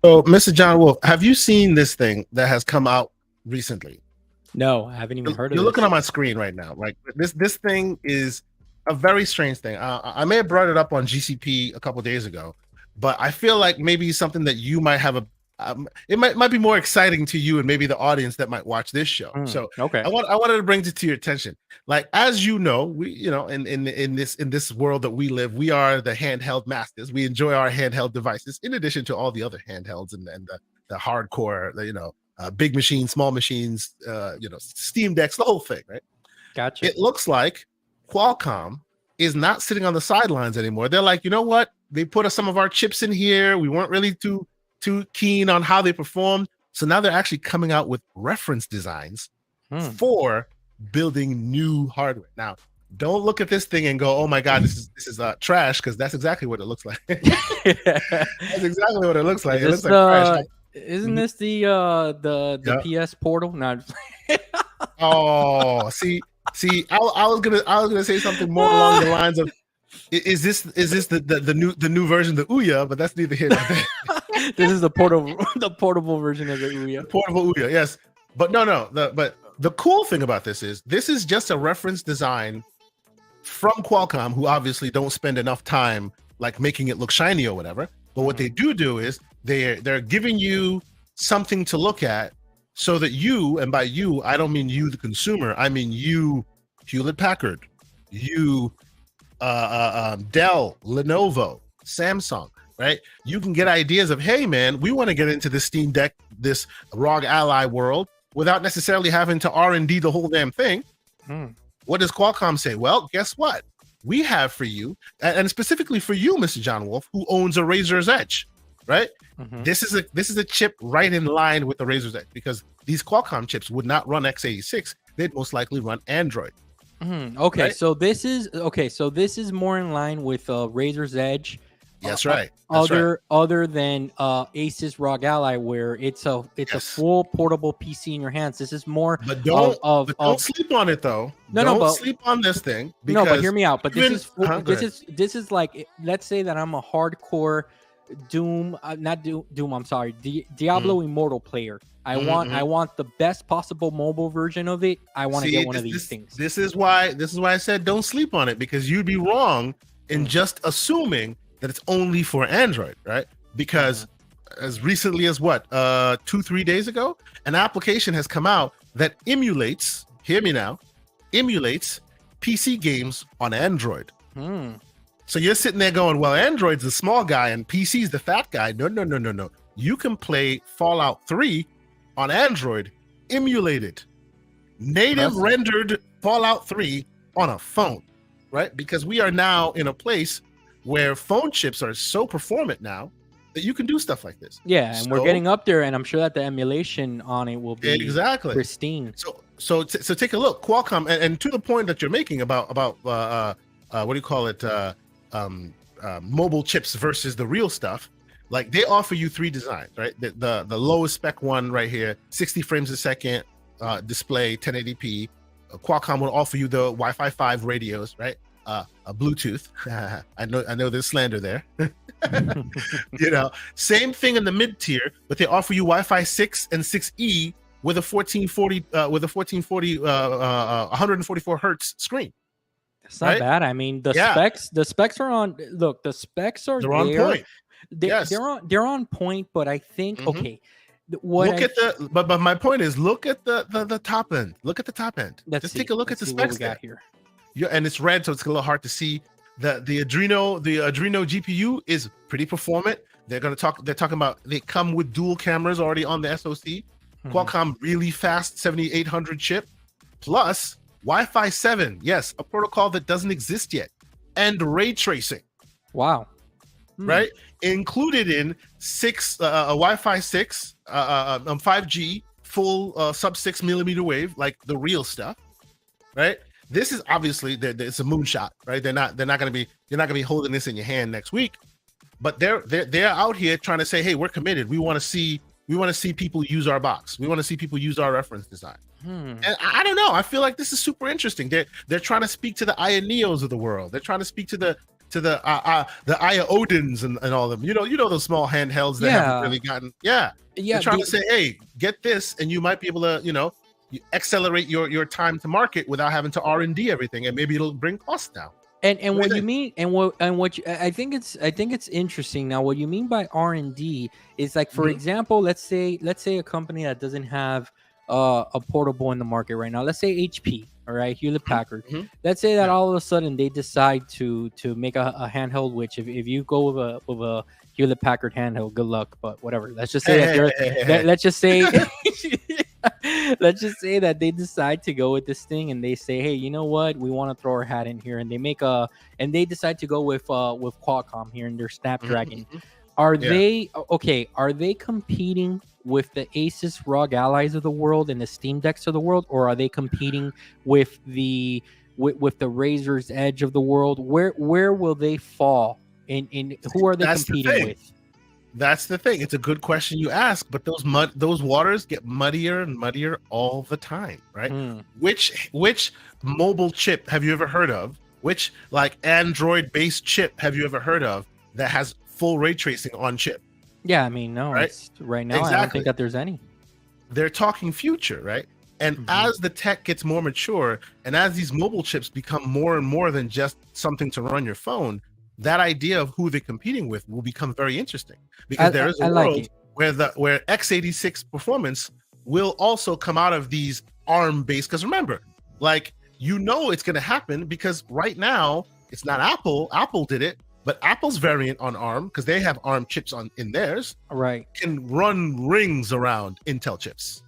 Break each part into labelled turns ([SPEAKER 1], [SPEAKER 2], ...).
[SPEAKER 1] So, Mr. John Wolf, have you seen this thing that has come out recently?
[SPEAKER 2] No, I haven't even heard of
[SPEAKER 1] You're
[SPEAKER 2] this.
[SPEAKER 1] looking on my screen right now. Like this thing is a very strange thing. I may have brought it up on GCP a couple days ago, but I feel like maybe something that you might have it might be more exciting to you and maybe the audience that might watch this show. So
[SPEAKER 2] okay,
[SPEAKER 1] I wanted to bring it to your attention. Like, as you know, we in this world that we live, we are the handheld masters. We enjoy our handheld devices in addition to all the other handhelds and the hardcore, big machines, small machines, Steam Decks, the whole thing, right?
[SPEAKER 2] Gotcha.
[SPEAKER 1] It looks like Qualcomm is not sitting on the sidelines anymore. They're like, you know what? They put some of our chips in here. We weren't really too keen on how they performed. So now they're actually coming out with reference designs for building new hardware. Now, don't look at this thing and go, "Oh my God, this is trash," because that's exactly what it looks like. That's exactly what it looks like. It looks like trash.
[SPEAKER 2] Isn't this the PS Portal? No.
[SPEAKER 1] Oh, see, I was gonna say something more along the lines of, is this the new version of the Ouya? But that's neither here nor there.
[SPEAKER 2] This is the portable version of the Ouya.
[SPEAKER 1] The portable Ouya, yes. But no. But the cool thing about this is just a reference design from Qualcomm, who obviously don't spend enough time like making it look shiny or whatever. But what they do is they're giving you something to look at, so that you, and by you, I don't mean you, the consumer, I mean you, Hewlett Packard, you, Dell, Lenovo, Samsung, right? You can get ideas of, hey man, we want to get into this Steam Deck, this ROG Ally world, without necessarily having to R&D the whole damn thing. What does Qualcomm say? Well, guess what? We have for you, and specifically for you, Mr. John Wolf, who owns a Razor's Edge, right? This is a chip right in line with the Razor's Edge, because these Qualcomm chips would not run x86. They'd most likely run Android.
[SPEAKER 2] Okay, right? So this is more in line with Razor's Edge.
[SPEAKER 1] That's right.
[SPEAKER 2] Other than Asus ROG Ally, where it's a full portable PC in your hands. This is more.
[SPEAKER 1] But don't sleep on it though. Don't sleep on this thing.
[SPEAKER 2] No, but hear me out. But this is like, let's say that I'm a hardcore Doom, I'm sorry, Diablo Immortal player. I want the best possible mobile version of it. I want to get one of these things.
[SPEAKER 1] This is why I said don't sleep on it, because you'd be wrong in just assuming that it's only for Android, right? Because as recently as 2-3 days ago, an application has come out that emulates, hear me now, PC games on Android. So you're sitting there going, well, Android's the small guy and PC's the fat guy. No. You can play Fallout 3 on Android, emulated, native rendered Fallout 3 on a phone, right? Because we are now in a place where phone chips are so performant now that you can do stuff like this.
[SPEAKER 2] Yeah, and we're getting up there, and I'm sure that the emulation on it will be pristine.
[SPEAKER 1] So take a look, Qualcomm, and to the point that you're making about what do you call it? Mobile chips versus the real stuff. Like, they offer you 3 designs, right? The lowest spec one right here, 60 frames a second display, 1080p. Qualcomm will offer you the Wi-Fi 5 radios, right? A Bluetooth. I know there's slander there. Same thing in the mid tier, but they offer you Wi-Fi 6 and 6E with a 1440 144 hertz screen.
[SPEAKER 2] It's not bad. I mean, the specs are on. Look, the specs are
[SPEAKER 1] on point.
[SPEAKER 2] They're on point, but I think
[SPEAKER 1] but my point is, look at the top end. Look at the top end. Just take a look at the specs
[SPEAKER 2] we got here.
[SPEAKER 1] Yeah, and it's red, so it's a little hard to see. The Adreno GPU is pretty performant. They're talking about, they come with dual cameras already on the SoC. Qualcomm really fast 7800 chip, plus Wi-Fi 7. Yes, a protocol that doesn't exist yet, and ray tracing.
[SPEAKER 2] Wow.
[SPEAKER 1] Right, included in Wi-Fi 6, 5G, full sub 6 millimeter wave, like the real stuff. Right. This is obviously it's a moonshot, right? You're not gonna be holding this in your hand next week, but they're out here trying to say, hey, we're committed. We want to see people use our box. We want to see people use our reference design. And I don't know. I feel like this is super interesting. They're trying to speak to the Ioneos of the world. They're trying to speak to the Aya Odins and all of them. You know those small handhelds that haven't really gotten. Yeah. They're trying to say, hey, get this, and you might be able to, you accelerate your time to market without having to R&D everything, and maybe it'll bring costs down.
[SPEAKER 2] And what you mean, I think it's interesting. Now, what you mean by R&D is like, for example, let's say a company that doesn't have a portable in the market right now. Let's say HP, all right, Hewlett Packard. Let's say that all of a sudden they decide to make a handheld. Which if you go with a Hewlett Packard handheld, good luck. But whatever. Let's just say let's just say let's just say that they decide to go with this thing, and they say, hey, you know what, we want to throw our hat in here, and they decide to go with Qualcomm here in their Snapdragon. Are they competing with the Asus ROG Allies of the world and the Steam Decks of the world, or are they competing with the Razor's Edge of the world? Where will they fall in who are they competing with?
[SPEAKER 1] That's the thing. It's a good question you ask, but those waters get muddier and muddier all the time, right? Which mobile chip have you ever heard of? Which like Android-based chip have you ever heard of that has full ray tracing on chip?
[SPEAKER 2] Yeah, I mean, no, right now, exactly. I don't think that there's any.
[SPEAKER 1] They're talking future, right? And as the tech gets more mature, and as these mobile chips become more and more than just something to run your phone, that idea of who they're competing with will become very interesting, because there is a world where x86 performance will also come out of these ARM-based. Because remember, it's going to happen, because right now it's not Apple. Apple did it, but Apple's variant on ARM, because they have ARM chips in theirs,
[SPEAKER 2] right,
[SPEAKER 1] can run rings around Intel chips.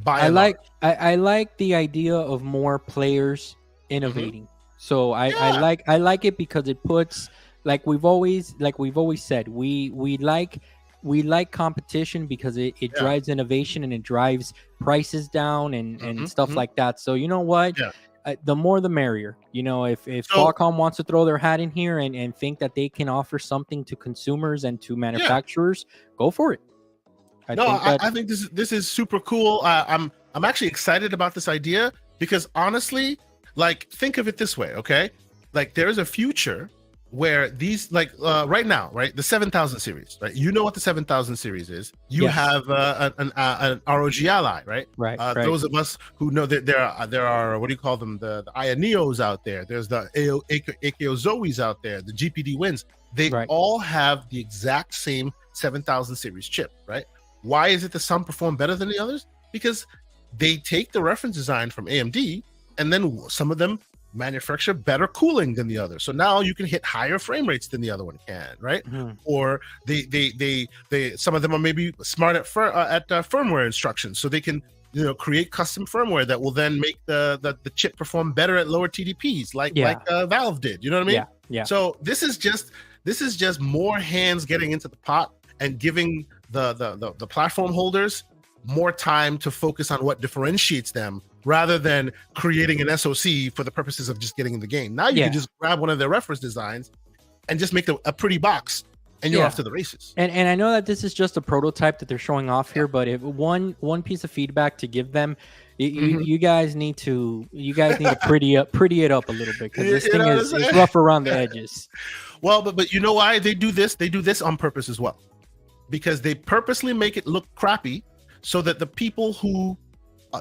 [SPEAKER 2] I like the idea of more players innovating. So I like it because it puts, like we've always said, we like competition because it drives innovation, and it drives prices down and stuff like that. So you know what? The more the merrier. If Qualcomm wants to throw their hat in here and think that they can offer something to consumers and to manufacturers, go for it.
[SPEAKER 1] I think this is super cool. I'm actually excited about this idea, because honestly, think of it this way, okay? There is a future where these, right now, right, the 7000 series, right? You know what the 7000 series is. You have an ROG Ally, right?
[SPEAKER 2] Right.
[SPEAKER 1] Those of us who know that there are what do you call them? The Aya Neos out there. There's the AKO Zoes out there. The GPD Wins. They all have the exact same 7000 series chip, right? Why is it that some perform better than the others? Because they take the reference design from AMD, and then some of them manufacture better cooling than the other. So now you can hit higher frame rates than the other one can, right? Or they some of them are maybe smart at firmware instructions, so they can create custom firmware that will then make the chip perform better at lower TDPs, like Valve did. You know what I mean?
[SPEAKER 2] Yeah.
[SPEAKER 1] So this is just more hands getting into the pot and giving the platform holders more time to focus on what differentiates them, rather than creating an SoC for the purposes of just getting in the game. Now you can just grab one of their reference designs and just make a pretty box, and you're off to the races.
[SPEAKER 2] And I know that this is just a prototype that they're showing off here, but if one piece of feedback to give them, you guys need to pretty it up a little bit, because this thing is rough around the edges.
[SPEAKER 1] Well, but you know why they do this? They do this on purpose as well, because they purposely make it look crappy, so that the people who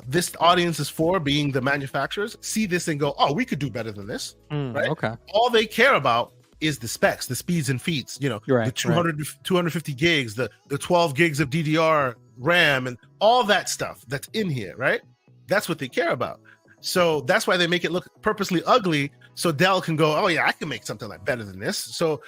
[SPEAKER 1] this audience is for, being the manufacturers, see this and go, oh, we could do better than this, right?
[SPEAKER 2] Okay.
[SPEAKER 1] All they care about is the specs, the speeds and feats, the 250 gigs, the 12 gigs of DDR RAM, and all that stuff that's in here, right? That's what they care about. So that's why they make it look purposely ugly, so Dell can go, oh yeah, I can make something better than this. So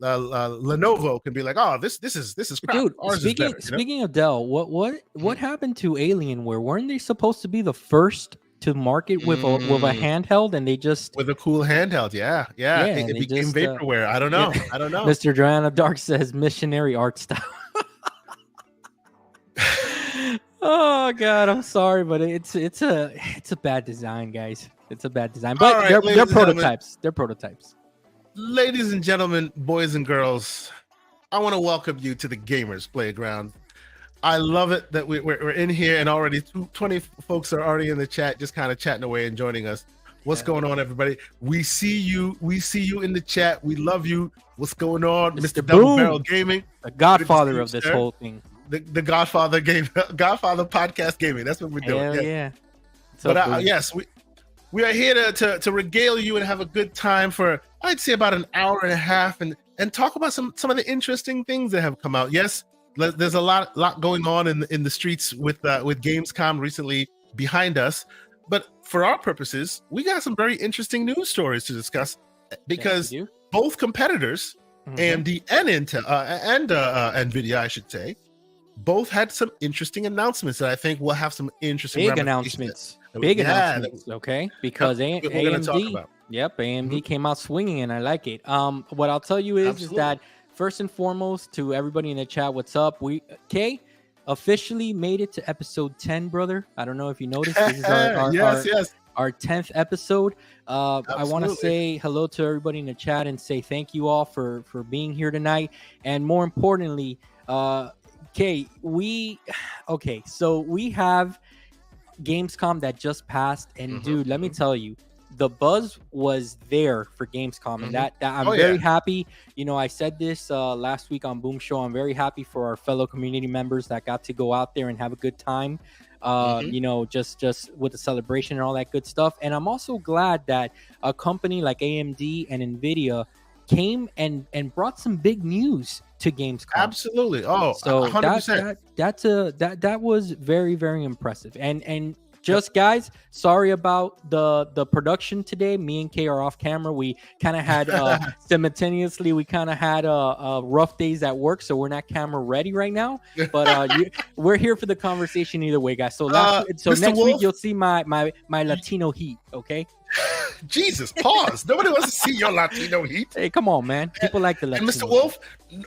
[SPEAKER 1] Lenovo can be like, oh, this is crap.
[SPEAKER 2] Dude,
[SPEAKER 1] Ours is better,
[SPEAKER 2] speaking of Dell, what happened to Alienware? Weren't they supposed to be the first to market with a handheld, and they just
[SPEAKER 1] with a cool handheld? Yeah. It became vaporware. I don't know.
[SPEAKER 2] Mr. Joanna Dark says missionary art style. Oh God, I'm sorry, but it's a bad design, guys. It's a bad design, but right, they're prototypes. They're prototypes.
[SPEAKER 1] Ladies and gentlemen, boys and girls, I want to welcome you to the Gamers Playground. I love it that we're in here, and already 20 folks are already in the chat, just kind of chatting away and joining us. What's going on, everybody? We see you. We see you in the chat. We love you. What's going on, Mr. Double Barrel Gaming,
[SPEAKER 2] the godfather of this whole thing,
[SPEAKER 1] the Godfather game, Godfather podcast gaming. That's what we're doing.
[SPEAKER 2] Hell yeah.
[SPEAKER 1] But yes, we are here to regale you and have a good time for, I'd say, about an hour and a half, and talk about some of the interesting things that have come out. Yes, there's a lot going on in the streets with Gamescom recently behind us. But for our purposes, we got some very interesting news stories to discuss because both competitors, AMD and Intel and Nvidia, I should say, both had some interesting announcements that I think will have some interesting
[SPEAKER 2] announcements. Announcements, okay? Because AMD, AMD came out swinging, and I like it. What I'll tell you is that first and foremost, to everybody in the chat, what's up? Kay officially made it to episode 10, brother. I don't know if you noticed. This is our 10th episode. I want to say hello to everybody in the chat and say thank you all for being here tonight. And more importantly, Kay, so we have Gamescom that just passed, and dude, let me tell you, the buzz was there for Gamescom, and that I'm very happy. You know, I said this last week on Boom Show. I'm very happy for our fellow community members that got to go out there and have a good time. You know, just with the celebration and all that good stuff. And I'm also glad that a company like AMD and Nvidia came and brought some big news to Gamescom.
[SPEAKER 1] Absolutely. Oh,
[SPEAKER 2] so
[SPEAKER 1] 100%.
[SPEAKER 2] that was very, very impressive. And just guys, sorry about the production today. Me and Kay are off camera. We kind of had simultaneously. We kind of had rough days at work, so we're not camera ready right now. But we're here for the conversation either way, guys. So next week you'll see my Latino heat. Okay.
[SPEAKER 1] Jesus, pause. Nobody wants to see your Latino heat.
[SPEAKER 2] Hey, come on, man. People like the Latino.
[SPEAKER 1] And Mr. Wolf,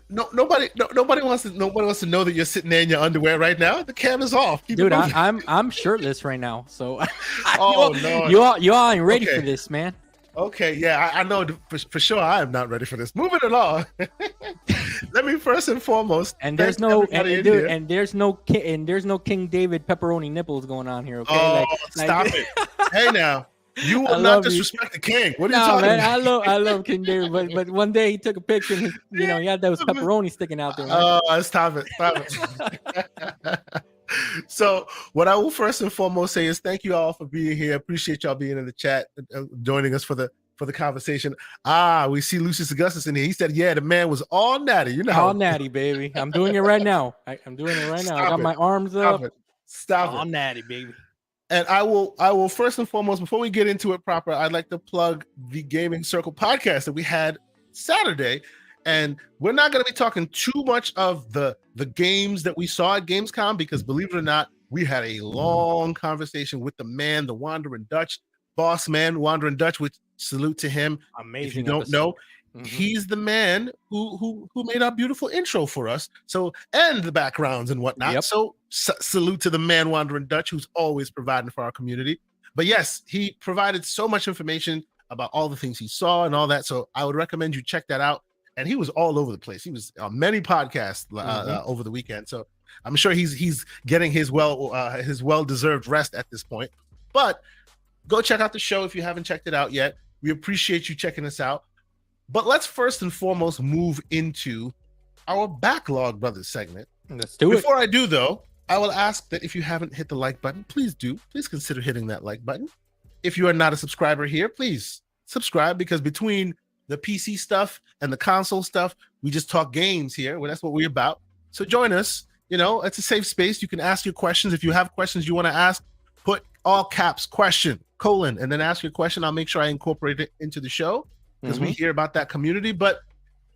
[SPEAKER 1] nobody wants to know that you're sitting there in your underwear right now. The camera's off.
[SPEAKER 2] Dude, I'm shirtless right now. So
[SPEAKER 1] no.
[SPEAKER 2] You all ain't ready for this, man.
[SPEAKER 1] Okay, yeah, I know for sure I am not ready for this. Moving along. Let me first and foremost.
[SPEAKER 2] And there's no King David pepperoni nipples going on here. Okay,
[SPEAKER 1] oh, stop it. Hey now. You will not disrespect the king. What are you talking about?
[SPEAKER 2] I love King David, but one day he took a picture and he had those pepperoni sticking out there.
[SPEAKER 1] Oh, stop it. So what I will first and foremost say is thank you all for being here. Appreciate y'all being in the chat, joining us for the conversation. We see Lucius Augustus in here. He said, yeah, the man was all natty. You know,
[SPEAKER 2] all natty, baby. I'm doing it right now. I'm doing it right now. I got my arms up.
[SPEAKER 1] Stop it.
[SPEAKER 2] All natty, baby.
[SPEAKER 1] And I will first and foremost, before we get into it proper, I'd like to plug the Gaming Circle podcast that we had Saturday. And we're not going to be talking too much of the games that we saw at Gamescom, because believe it or not, we had a long conversation with the man, the Wandering Dutch, boss man, Wandering Dutch, which salute to him.
[SPEAKER 2] Amazing.
[SPEAKER 1] If you don't know, he's the man who made our beautiful intro for us. So, and the backgrounds and whatnot.
[SPEAKER 2] Yep.
[SPEAKER 1] So salute to the man, Wandering Dutch, who's always providing for our community. But yes, he provided so much information about all the things he saw and all that. So I would recommend you check that out. And he was all over the place. He was on many podcasts over the weekend. So I'm sure he's getting his well-deserved rest at this point. But go check out the show if you haven't checked it out yet. We appreciate you checking us out. But let's first and foremost move into our Backlog Brothers segment.
[SPEAKER 2] Let's do it.
[SPEAKER 1] Before I do, though, I will ask that if you haven't hit the like button, please do. Please consider hitting that like button. If you are not a subscriber here, please subscribe, because between the PC stuff and the console stuff, we just talk games here. Well, that's what we're about. So join us. You know, it's a safe space. You can ask your questions. If you have questions you want to ask, put all caps question, : and then ask your question. I'll make sure I incorporate it into the show, because we hear about that community. But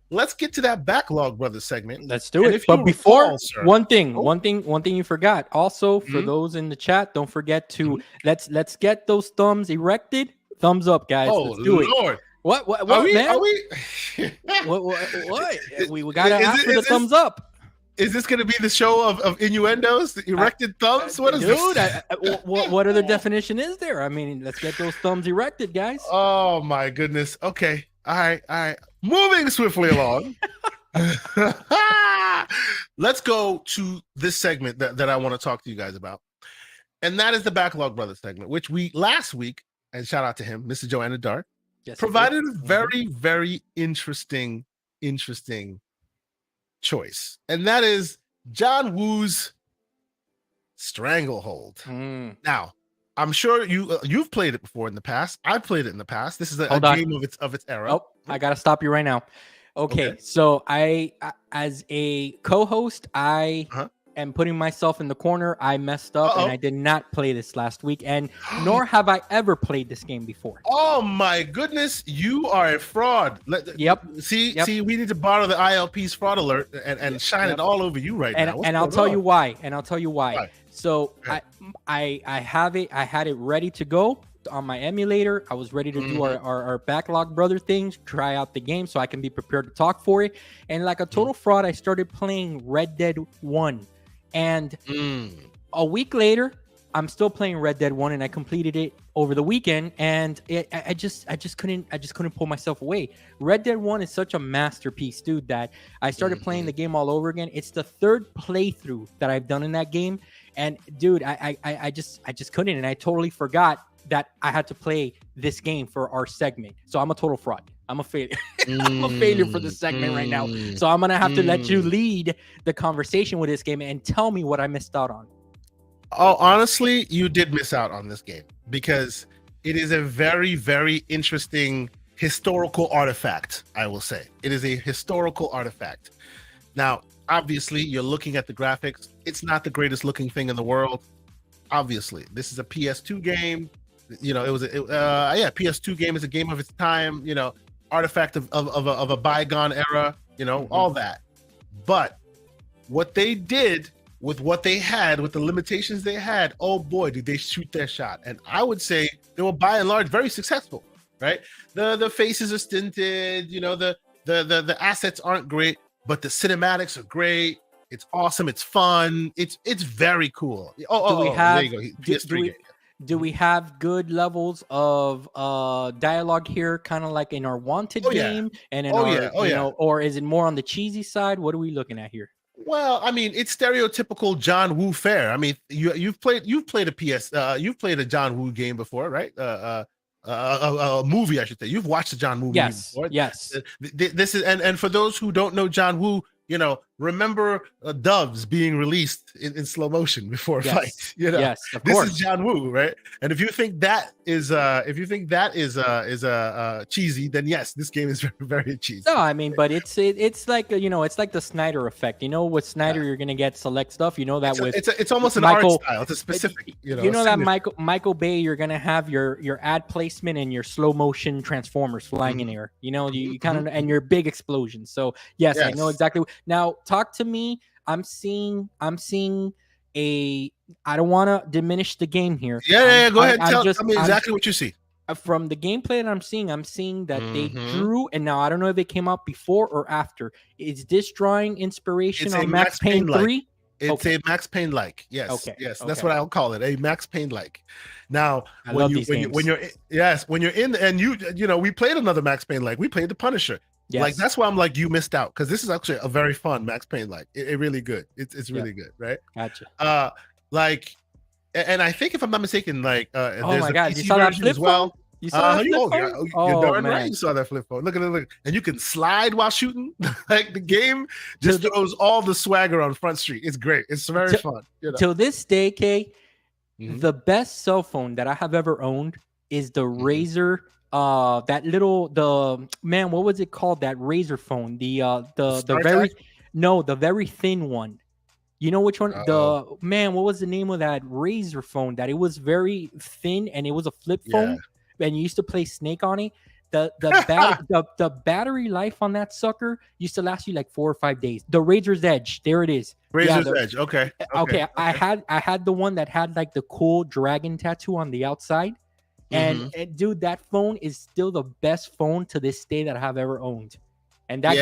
[SPEAKER 1] let's get to that Backlog Brothers segment.
[SPEAKER 2] Let's do it. But before, one thing you forgot. Also, for those in the chat, don't forget to let's get those thumbs erected. Thumbs up, guys.
[SPEAKER 1] Oh,
[SPEAKER 2] let's do
[SPEAKER 1] Lord.
[SPEAKER 2] It. What, man?
[SPEAKER 1] Are we?
[SPEAKER 2] what? We gotta ask for the thumbs up.
[SPEAKER 1] Is this going to be the show of innuendos, the erected thumbs? What is this?
[SPEAKER 2] What other definition is there? I mean, let's get those thumbs erected, guys.
[SPEAKER 1] Oh, my goodness. Okay. All right. Moving swiftly along. Let's go to this segment that I want to talk to you guys about. And that is the Backlog Brothers segment, which we last week and shout out to him, Mr. Joanna Dark,
[SPEAKER 2] Yes,
[SPEAKER 1] provided a very, very interesting choice, and that is John Woo's Stranglehold. Now, I'm sure you've played it before in the past. I've played it in the past. This is a game of its era.
[SPEAKER 2] Oh, I gotta stop you right now. Okay. So I as a co-host, I am putting myself in the corner. I messed up and I did not play this last week, and nor have I ever played this game before.
[SPEAKER 1] Oh my goodness, you are a fraud.
[SPEAKER 2] Yep.
[SPEAKER 1] See, we need to borrow the ILP's fraud alert and shine it all over you now.
[SPEAKER 2] And I'll tell you why. Right. So I have it. I had it ready to go on my emulator. I was ready to do our Backlog brother things, try out the game so I can be prepared to talk for it. And like a total fraud, I started playing Red Dead 1. And a week later, I'm still playing Red Dead 1, and I completed it over the weekend, and I just couldn't pull myself away. Red Dead 1 is such a masterpiece, dude, that I started playing the game all over again. It's the third playthrough that I've done in that game, and dude, I just couldn't, and I totally forgot that I had to play this game for our segment. So I'm a total fraud. I'm a failure. I'm a failure for the segment right now. So I'm gonna have to let you lead the conversation with this game and tell me what I missed out on.
[SPEAKER 1] Oh, honestly, you did miss out on this game because it is a very, very interesting historical artifact, I will say. It is a historical artifact. Now, obviously, you're looking at the graphics. It's not the greatest looking thing in the world. Obviously, this is a PS2 game. You know, PS2 game is a game of its time, you know, artifact of a bygone era, you know, all that. But what they did with what they had, with the limitations they had, oh boy, did they shoot their shot. And I would say they were by and large very successful, right? The faces are stinted, you know, the assets aren't great, but the cinematics are great. It's awesome, it's fun, it's very cool. There you go. PS3 game.
[SPEAKER 2] Do we have good levels of dialogue here, kind of like in our Wanted game? And in know, or is it more on the cheesy side? What are we looking at here?
[SPEAKER 1] Well, I mean, it's stereotypical John Woo fare. I mean, you've played a John Woo game before, right? A movie, I should say. You've watched the John Woo movie before.
[SPEAKER 2] Yes.
[SPEAKER 1] This is and for those who don't know John Woo, you know, remember doves being released in slow motion before a fight. You know,
[SPEAKER 2] yes, of course.
[SPEAKER 1] This is John Woo, right? And if you think that is cheesy, then yes, this game is very, very cheesy.
[SPEAKER 2] No, I mean, but it's like, you know, it's like the Snyder effect. You know, with Snyder, you're gonna get select stuff. You know that
[SPEAKER 1] it's almost an art style. It's a specific, you know that
[SPEAKER 2] Michael Bay, you're gonna have your ad placement and your slow motion transformers flying in air. You know, you kind of and your big explosions. So yes, I know exactly. Now, talk to me. I'm seeing a. I don't want to diminish the game here.
[SPEAKER 1] Yeah. Go ahead. Tell me exactly what you see.
[SPEAKER 2] From the gameplay that I'm seeing that they drew, and now I don't know if it came out before or after. Is this drawing inspiration on Max Payne 3?
[SPEAKER 1] It's a Max Payne like. Yes.
[SPEAKER 2] Okay.
[SPEAKER 1] Yes. That's what I'll call it. A Max Payne like. Now, when you're in, and you know, we played another Max Payne like. We played the Punisher. Yes. Like that's why I'm like, you missed out, because this is actually a very fun Max Payne like. It really good. It's really good, right?
[SPEAKER 2] Gotcha.
[SPEAKER 1] Like, and I think if I'm not mistaken, like
[SPEAKER 2] oh
[SPEAKER 1] there's
[SPEAKER 2] my
[SPEAKER 1] a
[SPEAKER 2] god,
[SPEAKER 1] PC
[SPEAKER 2] you saw that
[SPEAKER 1] version
[SPEAKER 2] flip
[SPEAKER 1] as well.
[SPEAKER 2] Phone? You saw that flip phone?
[SPEAKER 1] You're darn right. You saw that flip phone. Look at it, look, and you can slide while shooting. Like the game just throws all the swagger on Front Street. It's great. It's very fun. You know?
[SPEAKER 2] Till this day, Kay, the best cell phone that I have ever owned is the Razer. What was it called? That Razer phone. The very thin one. You know which one? What was the name of that Razer phone? That it was very thin and it was a flip phone, and you used to play Snake on it. The battery life on that sucker used to last you like 4 or 5 days. The Razer's Edge, there it is.
[SPEAKER 1] Razer's Edge. Okay.
[SPEAKER 2] I had the one that had like the cool dragon tattoo on the outside. And dude, that phone is still the best phone to this day that I have ever owned. And that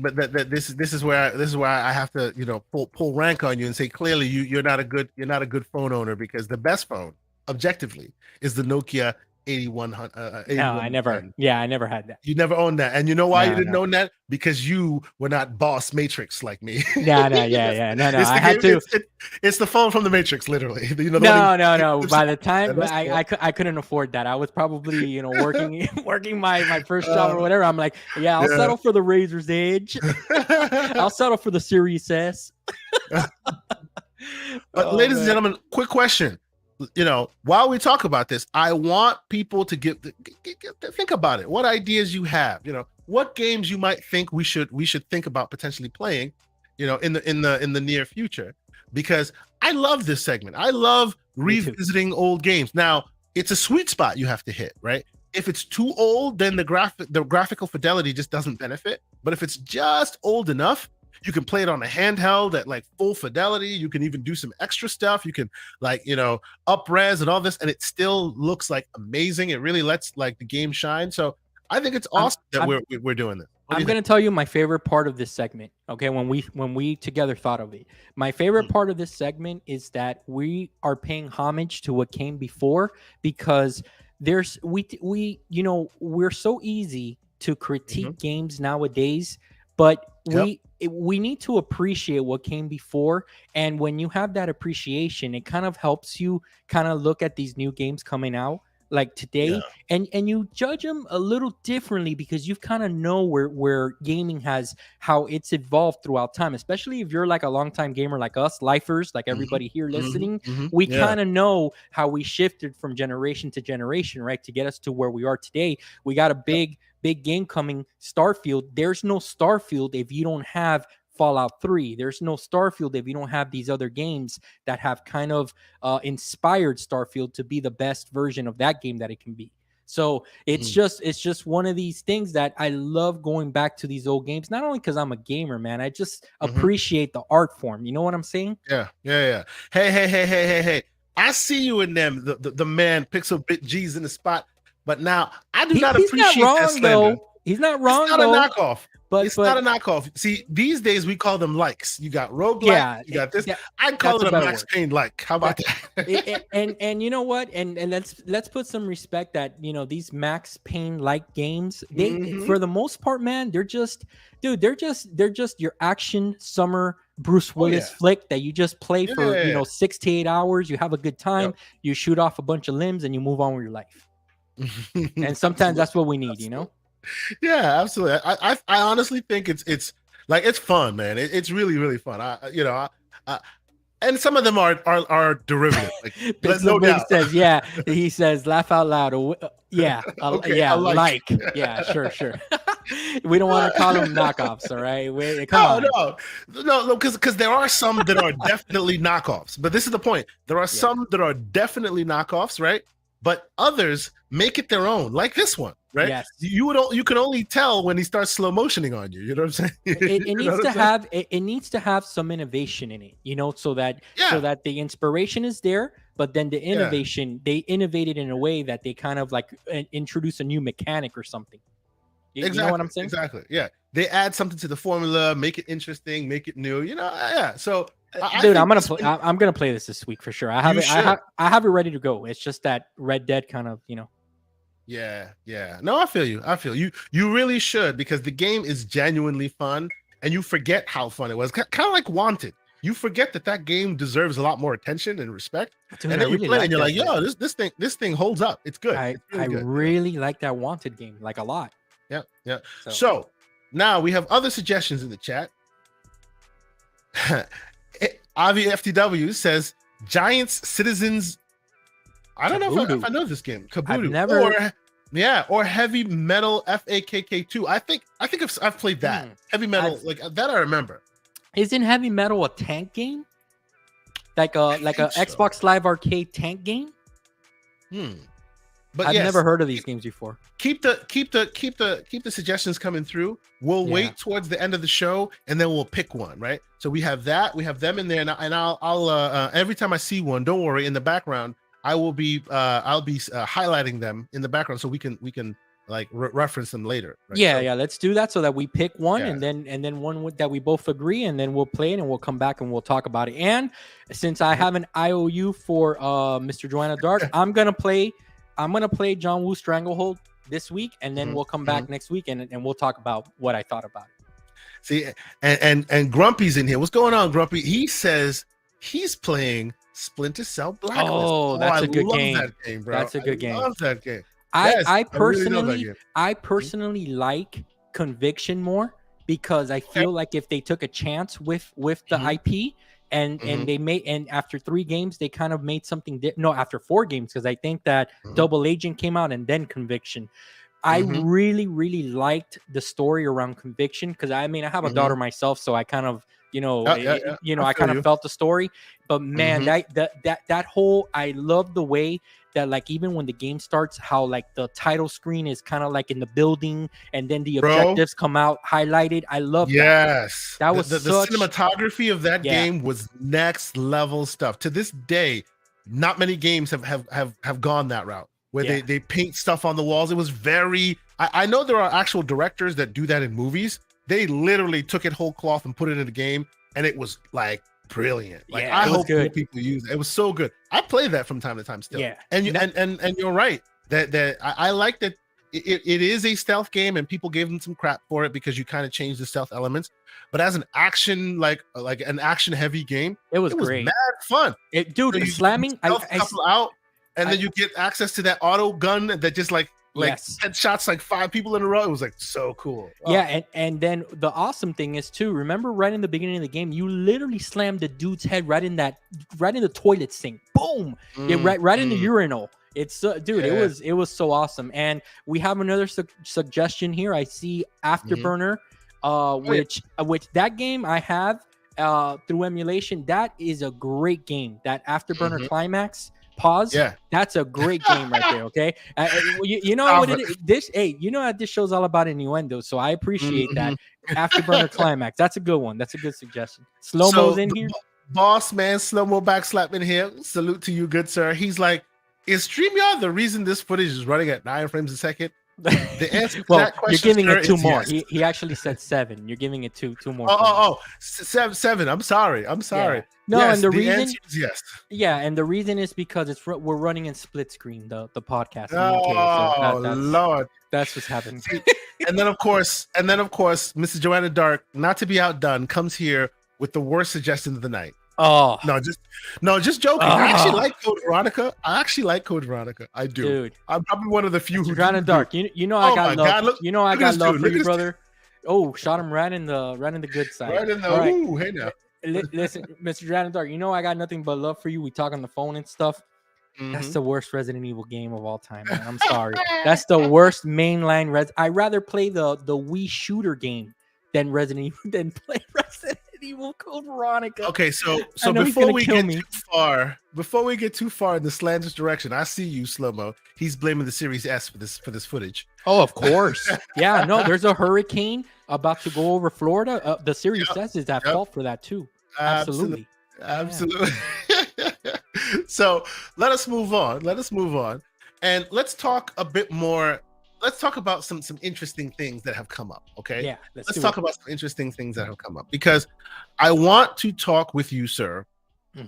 [SPEAKER 1] but this is where I have to, you know, pull rank on you and say clearly you're not a good phone owner, because the best phone objectively is the Nokia 8100.
[SPEAKER 2] No, I never. Yeah, I never had that.
[SPEAKER 1] You never owned that, and you know why you didn't
[SPEAKER 2] No.
[SPEAKER 1] own that? Because you were not boss Matrix like me.
[SPEAKER 2] No.
[SPEAKER 1] It's
[SPEAKER 2] I had to.
[SPEAKER 1] It's the phone from the Matrix, literally. You know,
[SPEAKER 2] No. By the time I couldn't afford that. I was probably working my first job or whatever. I'm like, I'll settle for the Razor's Edge. I'll settle for the Series S.
[SPEAKER 1] But ladies and gentlemen, quick question. While we talk about this, I want people to think about it. What ideas you have? What games you might think we should think about potentially playing, in the near future, because I love this segment. I love revisiting old games. Now, it's a sweet spot you have to hit, right? If it's too old, then the graphical fidelity just doesn't benefit. But if it's just old enough, you can play it on a handheld at like full fidelity. You can even do some extra stuff. You can up res and all this, and it still looks like amazing. It really lets like the game shine. So I think it's awesome that we're doing this.
[SPEAKER 2] I'm going to tell you my favorite part of this segment. Okay, when we together thought of it, my favorite part of this segment is that we are paying homage to what came before, because we're so easy to critique games nowadays, but we need to appreciate what came before. And when you have that appreciation, it kind of helps you kind of look at these new games coming out like today, and you judge them a little differently, because you kind of know where gaming how it's evolved throughout time, especially if you're like a longtime gamer like us, lifers, like everybody here listening. We kind of know how we shifted from generation to generation, right, to get us to where we are today. We got a big game coming, Starfield. There's no Starfield if you don't have Fallout 3. There's no Starfield if you don't have these other games that have kind of inspired Starfield to be the best version of that game that it can be. So it's just one of these things that I love going back to these old games, not only because I'm a gamer, man. I just appreciate the art form. You know what I'm saying?
[SPEAKER 1] Yeah. Hey. I see you in them, the man Pixel Bit G's in the spot. But now I do not appreciate that slander.
[SPEAKER 2] He's not wrong.
[SPEAKER 1] It's not a knockoff.
[SPEAKER 2] But
[SPEAKER 1] it's not a knockoff. See, these days we call them likes. You got roguelike, you got this. I'd call it a Max Payne like. How about that?
[SPEAKER 2] and you know what? And let's put some respect that these Max Payne like games. They for the most part, man, they're just your action summer Bruce Willis flick that you just play for 6 to 8 hours. You have a good time. You shoot off a bunch of limbs and you move on with your life. And sometimes that's what we need,
[SPEAKER 1] Yeah, absolutely. I honestly think it's like it's fun, man. It's really, really fun. And some of them are derivative. Like, there's no doubt.
[SPEAKER 2] He says laugh out loud. Like sure. We don't want to call them knockoffs, all right?
[SPEAKER 1] No, because there are some that are definitely knockoffs. But this is the point. There are some that are definitely knockoffs, right? But others make it their own, like this one, right?
[SPEAKER 2] Yes.
[SPEAKER 1] You can only tell when he starts slow motioning on you. You know what I'm saying?
[SPEAKER 2] It needs to have some innovation in it, so that the inspiration is there, but then the innovation they innovated in a way that they kind of like introduce a new mechanic or something. You know what I'm saying?
[SPEAKER 1] Exactly. Yeah. They add something to the formula, make it interesting, make it new. So.
[SPEAKER 2] Dude, I'm gonna play this week for sure. I have it ready to go. It's just that Red Dead kind of,
[SPEAKER 1] Yeah. No, I feel you. You really should, because the game is genuinely fun, and you forget how fun it was. Kind of like Wanted. You forget that game deserves a lot more attention and respect.
[SPEAKER 2] Dude,
[SPEAKER 1] and then you play it and you're like, yo, this thing holds up. It's good.
[SPEAKER 2] I really like that Wanted game, like a lot.
[SPEAKER 1] Yeah. So now we have other suggestions in the chat. Avi FTW says Giants Citizens. I don't know if I know this game. Kabuto. Or Heavy Metal FAKK2. I think I've played that. Heavy Metal, like that I remember.
[SPEAKER 2] Isn't Heavy Metal a tank game? Like a Xbox Live Arcade tank game? But I've never heard of these games before.
[SPEAKER 1] Keep the suggestions coming through. We'll wait towards the end of the show, and then we'll pick one, right? So we have that. We have them in there, and I'll every time I see one, don't worry. In the background, I'll be highlighting them in the background, so we can like reference them later. Right?
[SPEAKER 2] Yeah. Let's do that so that we pick one, and then one that we both agree, and then we'll play it, and we'll come back and we'll talk about it. And since I have an IOU for Mr. Joanna Dark, I'm gonna play I'm gonna play John Woo Stranglehold this week, and then we'll come back next week and we'll talk about what I thought about it.
[SPEAKER 1] See, and Grumpy's in here. What's going on, Grumpy? He says he's playing Splinter Cell Blacklist.
[SPEAKER 2] Oh, that's a good game.
[SPEAKER 1] That game, bro.
[SPEAKER 2] That's a good game.
[SPEAKER 1] I love that game.
[SPEAKER 2] I personally like Conviction more because I feel like if they took a chance with the IP and they made, and after 3 games they kind of made something after 4 games, because I think that Double Agent came out and then Conviction. I really liked the story around Conviction, because I mean I have a daughter myself, so I kind of I kind of felt the story. But man, that whole, I love the way that, like, even when the game starts, how like the title screen is kind of like in the building and then the objectives come out highlighted. I love that. That was
[SPEAKER 1] the cinematography of that game was next level stuff. To this day, not many games have gone that route, where they paint stuff on the walls. It was very, I know there are actual directors that do that in movies. They literally took it whole cloth and put it in a game, and it was like brilliant. Like, I hope people use it. It was so good. I play that from time to time still. And you're right that I like that it is a stealth game, and people gave them some crap for it because you kind of changed the stealth elements. But as an action, like an action heavy game, it was great. Mad fun.
[SPEAKER 2] Slamming
[SPEAKER 1] out, and then you get access to that auto gun that just like headshots like 5 people in a row. It was like so cool.
[SPEAKER 2] And then the awesome thing is too, remember right in the beginning of the game, you literally slammed the dude's head right in the toilet sink. Boom. Right in the urinal. It's it was so awesome. And we have another suggestion here. I see Afterburner, which that game I have through emulation. That is a great game. That Afterburner Climax. Pause. That's a great game right there. Okay, you know what it is. This show's all about innuendo, so I appreciate that. Afterburner Climax. That's a good one. That's a good suggestion. Slow-mo's in here.
[SPEAKER 1] Boss man, slow-mo backslap in here. Salute to you, good sir. He's like, is StreamYard the reason this footage is running at 9 frames a second? The answer to that question,
[SPEAKER 2] you're giving it 2 more. Yes. He actually said 7. You're giving it 2 more.
[SPEAKER 1] 7. I'm sorry.
[SPEAKER 2] Yeah. No, and the reason is yes. Yeah, and the reason is because we're running in split screen the podcast.
[SPEAKER 1] Lord,
[SPEAKER 2] that's what's happening.
[SPEAKER 1] and then of course, Mrs. Joanna Dark, not to be outdone, comes here with the worst suggestion of the night.
[SPEAKER 2] Oh
[SPEAKER 1] just joking. I actually like Code Veronica. I do.
[SPEAKER 2] Dude,
[SPEAKER 1] I'm probably one of the few who
[SPEAKER 2] Joanna Dark. You know I got love. You know I got love for you, brother. Oh, shot him right in the good side.
[SPEAKER 1] Right in the ooh, hey now.
[SPEAKER 2] Listen, Mr. Dragon Dark, you know I got nothing but love for you. We talk on the phone and stuff. That's the worst Resident Evil game of all time, man. I'm sorry. That's the worst mainline I'd rather play the Wii shooter game than play Resident Evil Code Veronica.
[SPEAKER 1] Okay, so before we get too far in the slanderous direction, I see you, Slow-Mo. He's blaming the Series S for this footage.
[SPEAKER 2] Oh, of course. Yeah, no, there's a hurricane about to go over Florida. The Series S is at fault for that too. Absolutely.
[SPEAKER 1] Yeah. So let us move on, and let's talk a bit more. Let's talk about some interesting things that have come up. Okay.
[SPEAKER 2] Yeah.
[SPEAKER 1] Let's talk about some interesting things that have come up, because I want to talk with you, sir,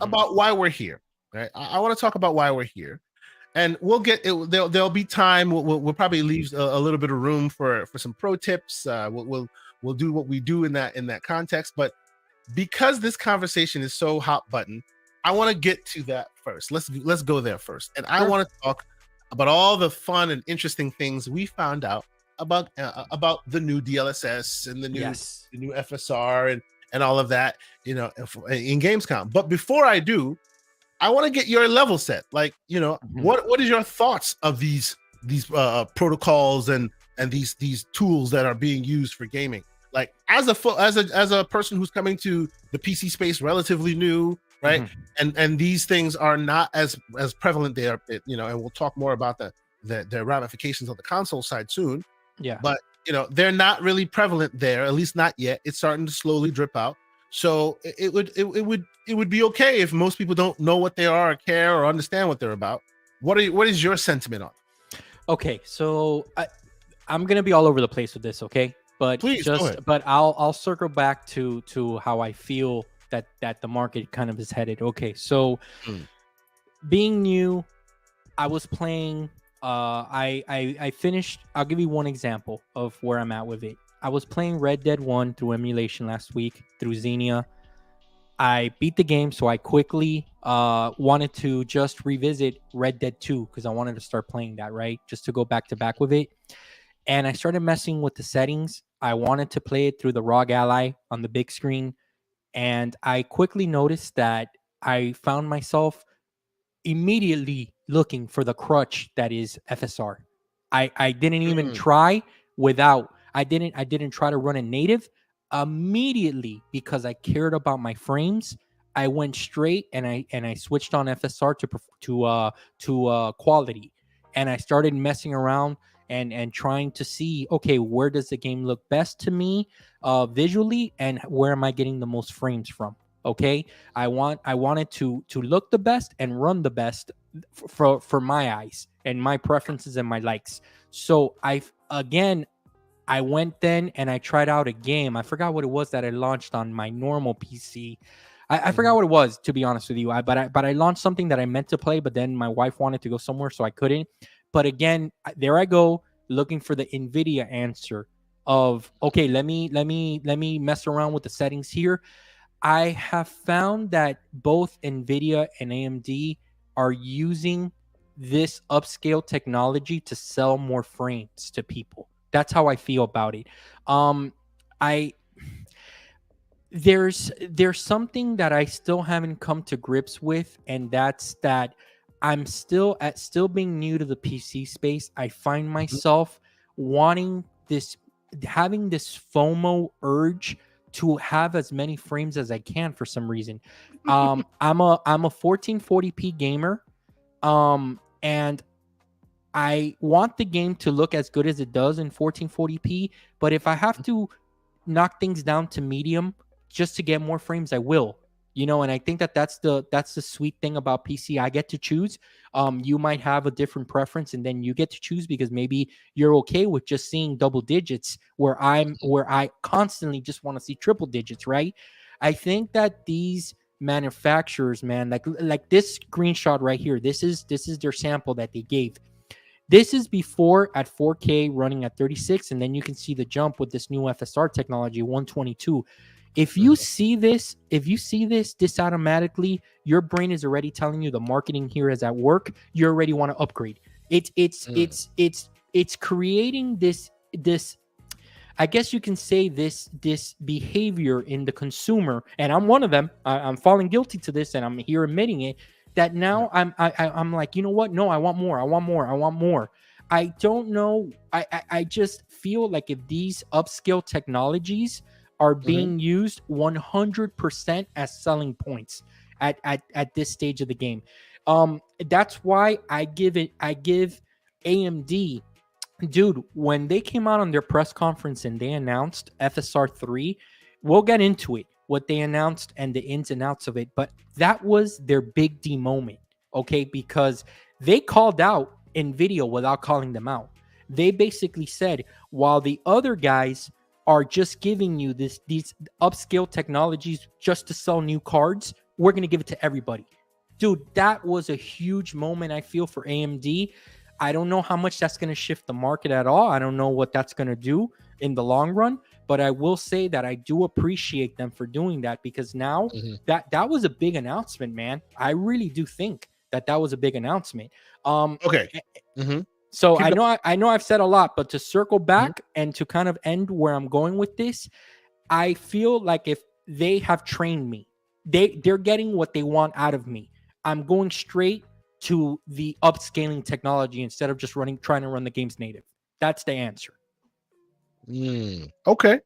[SPEAKER 1] about why we're here. Right. I want to talk about why we're here, and we'll get it. There'll be time. We'll probably leave a little bit of room for some pro tips. We'll do what we do in that context. But because this conversation is so hot button, I want to get to that first. Let's go there first, and I want to talk about all the fun and interesting things we found out about the new DLSS and the new FSR and all of that, in Gamescom. But before I do, I want to get your level set. Like, what is your thoughts of these protocols and these tools that are being used for gaming? Like, as a person who's coming to the PC space relatively new, right? And these things are not as prevalent there, and we'll talk more about the ramifications of the console side soon.
[SPEAKER 2] Yeah.
[SPEAKER 1] But they're not really prevalent there, at least not yet. It's starting to slowly drip out. So it would be okay if most people don't know what they are, or care, or understand what they're about. What is your sentiment on it?
[SPEAKER 2] Okay, so I'm gonna be all over the place with this, okay? But
[SPEAKER 1] please, go ahead.
[SPEAKER 2] But I'll circle back to how I feel that the market kind of is headed. Okay, so being new, I was playing I finished. I'll give you one example of where I'm at with it. I was playing Red Dead 1 through emulation last week through Xenia. I beat the game, so I quickly wanted to just revisit Red Dead 2 because I wanted to start playing that, right? Just to go back to back with it. And I started messing with the settings. I wanted to play it through the ROG Ally on the big screen. And I quickly noticed that I found myself immediately looking for the crutch that is FSR. I didn't even try without. I didn't try to run a native immediately because I cared about my frames. I went straight and I switched on FSR to quality, and I started messing around and trying to see, okay, where does the game look best to me visually, and where am I getting the most frames from? Okay, I wanted to look the best and run the best for my eyes and my preferences and my likes. So I went then and I tried out a game. I forgot what it was that I launched on my normal PC. I forgot what it was, to be honest with you. But I launched something that I meant to play, but then my wife wanted to go somewhere, so I couldn't. But again, there I go looking for the NVIDIA answer of, okay, let me mess around with the settings here. I have found that both NVIDIA and AMD are using this upscale technology to sell more frames to people. That's how I feel about it. I there's something that I still haven't come to grips with, and that's that I'm still being new to the PC space. I find myself wanting this having this FOMO urge to have as many frames as I can for some reason. I'm a 1440p gamer, and I want the game to look as good as it does in 1440p. But if I have to knock things down to medium just to get more frames, I will. And I think that that's the sweet thing about PC. I get to choose. You might have a different preference, and then you get to choose because maybe you're okay with just seeing double digits, where I constantly just want to see triple digits, right? I think that these manufacturers, man, like this screenshot right here, this is their sample that they gave. This is before at 4K running at 36, and then you can see the jump with this new FSR technology, 122. If you see this automatically, your brain is already telling you the marketing here is at work. You already want to upgrade. It's creating this I guess you can say this behavior in the consumer, and I'm one of them. I'm falling guilty to this, and I'm here admitting it. That now I'm like, you know what? No, I want more. I want more. I want more. I don't know. I just feel like if these upscale technologies are being used 100% as selling points at this stage of the game, that's why I give AMD. Dude, when they came out on their press conference and they announced FSR 3, we'll get into it, what they announced and the ins and outs of it. But that was their big D moment, okay? Because they called out NVIDIA without calling them out. They basically said, while the other guys are just giving you these upscale technologies just to sell new cards, we're going to give it to everybody. Dude, that was a huge moment, I feel, for AMD. I don't know how much that's going to shift the market at all. I don't know what that's going to do in the long run, but I will say that I do appreciate them for doing that, because now that was a big announcement, man. I really do think that was a big announcement.
[SPEAKER 1] Okay.
[SPEAKER 2] So I know I've said a lot, but to circle back and to kind of end where I'm going with this, I feel like if they have trained me, they're getting what they want out of me. I'm going straight to the upscaling technology instead of just trying to run the games native. That's the answer.
[SPEAKER 1] Okay.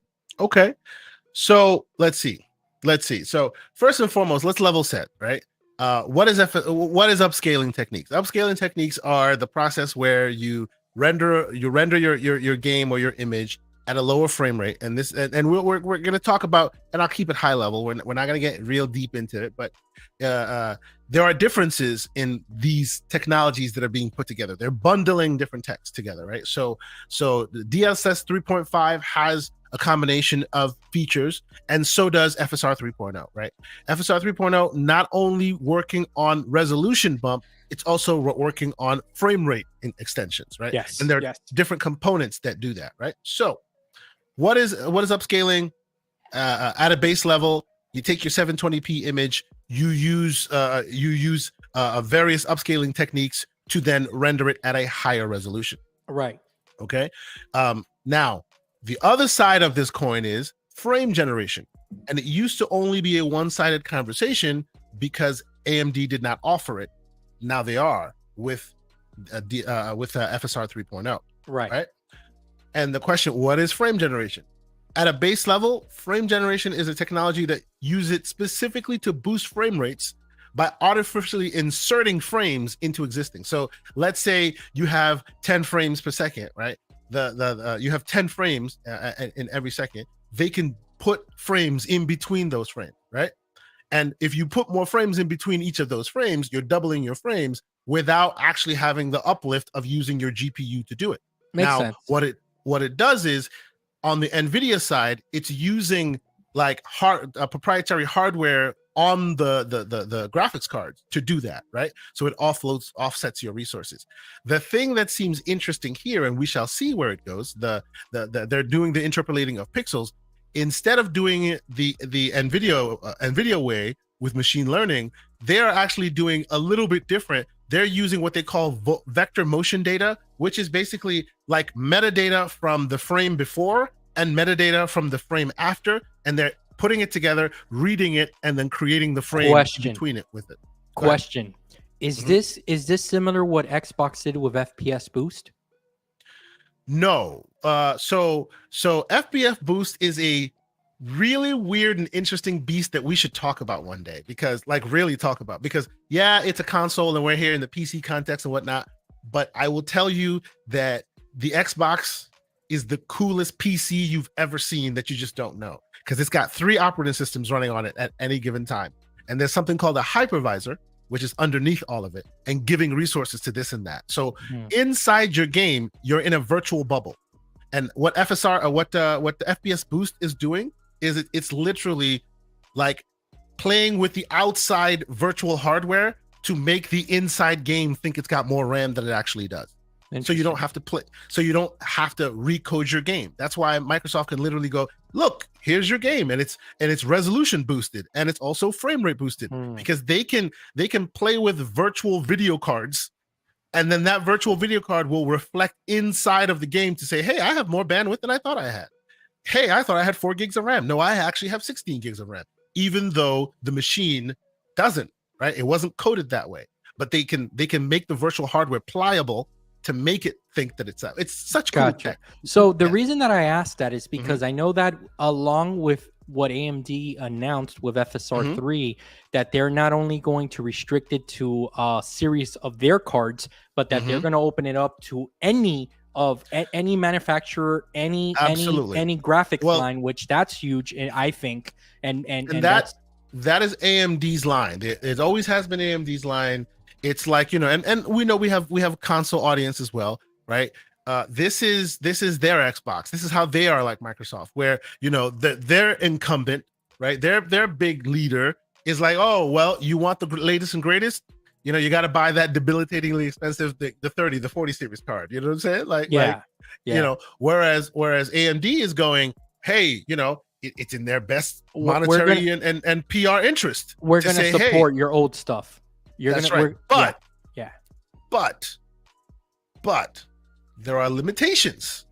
[SPEAKER 1] So let's see. So first and foremost, let's level set, right? What is upscaling techniques? Upscaling techniques are the process where you render your game or your image at a lower frame rate, and we're going to talk about, and I'll keep it high level. We're not going to get real deep into it, but there are differences in these technologies that are being put together. They're bundling different techs together, right? So the DLSS 3.5 has a combination of features, and so does FSR 3.0, right? FSR 3.0 not only working on resolution bump, it's also working on frame rate extensions, right?
[SPEAKER 2] Yes.
[SPEAKER 1] And there are different components that do that, right? So what is upscaling? At a base level, you take your 720p image, you use various upscaling techniques to then render it at a higher resolution.
[SPEAKER 2] Right.
[SPEAKER 1] Okay. Now, the other side of this coin is frame generation. And it used to only be a one-sided conversation because AMD did not offer it. Now they are with FSR 3.0.
[SPEAKER 2] Right.
[SPEAKER 1] And the question, what is frame generation? At a base level, frame generation is a technology that uses it specifically to boost frame rates by artificially inserting frames into existing. So let's say you have 10 frames per second, right? You have 10 frames in every second. They can put frames in between those frames, right? And if you put more frames in between each of those frames, you're doubling your frames without actually having the uplift of using your GPU to do it.
[SPEAKER 2] Makes sense.
[SPEAKER 1] What it does is, on the NVIDIA side, it's using like proprietary hardware on the graphics cards to do that, right? So it offsets your resources. The thing that seems interesting here, and we shall see where it goes, they're doing the interpolating of pixels. Instead of doing it the NVIDIA way with machine learning, they're actually doing a little bit different. They're using what they call vector motion data, which is basically like metadata from the frame before and metadata from the frame after, and they're putting it together, reading it, and then creating the frame between it with it.
[SPEAKER 2] Question: Is this similar what Xbox did with FPS boost?
[SPEAKER 1] No. So FPS boost is a really weird and interesting beast that we should talk about one day, because yeah, it's a console and we're here in the PC context and whatnot, but I will tell you that the Xbox is the coolest PC you've ever seen that you just don't know, because it's got 3 operating systems running on it at any given time. And there's something called a hypervisor, which is underneath all of it and giving resources to this and that. So inside your game, you're in a virtual bubble. And what FSR or what the FPS boost is doing is it's literally like playing with the outside virtual hardware to make the inside game think it's got more RAM than it actually does. So you don't have to recode your game. That's why Microsoft can literally go, look, here's your game, and it's resolution boosted, and it's also frame rate boosted, because they can play with virtual video cards, and then that virtual video card will reflect inside of the game to say, hey, I have more bandwidth than I thought I had. Hey, I thought I had 4 gigs of RAM. No, I actually have 16 gigs of RAM, even though the machine doesn't, right? It wasn't coded that way, but they can make the virtual hardware pliable to make it think that it's such cool tech.
[SPEAKER 2] So the reason that I asked that is because I know that along with what AMD announced with FSR 3, that they're not only going to restrict it to a series of their cards, but that they're going to open it up to any manufacturer, any graphics line, which that's huge, I think. And that
[SPEAKER 1] is AMD's line. It always has been AMD's line. It's like, and we know we have console audience as well, right? This is their Xbox. This is how they are like Microsoft, where their incumbent, right? Their big leader is like, oh well, you want the latest and greatest, you got to buy that debilitatingly expensive the 30, the 40 series card. You know what I'm saying? Whereas AMD is going, hey, it's in their best monetary and PR interest.
[SPEAKER 2] We're going to support your old stuff.
[SPEAKER 1] But there are limitations,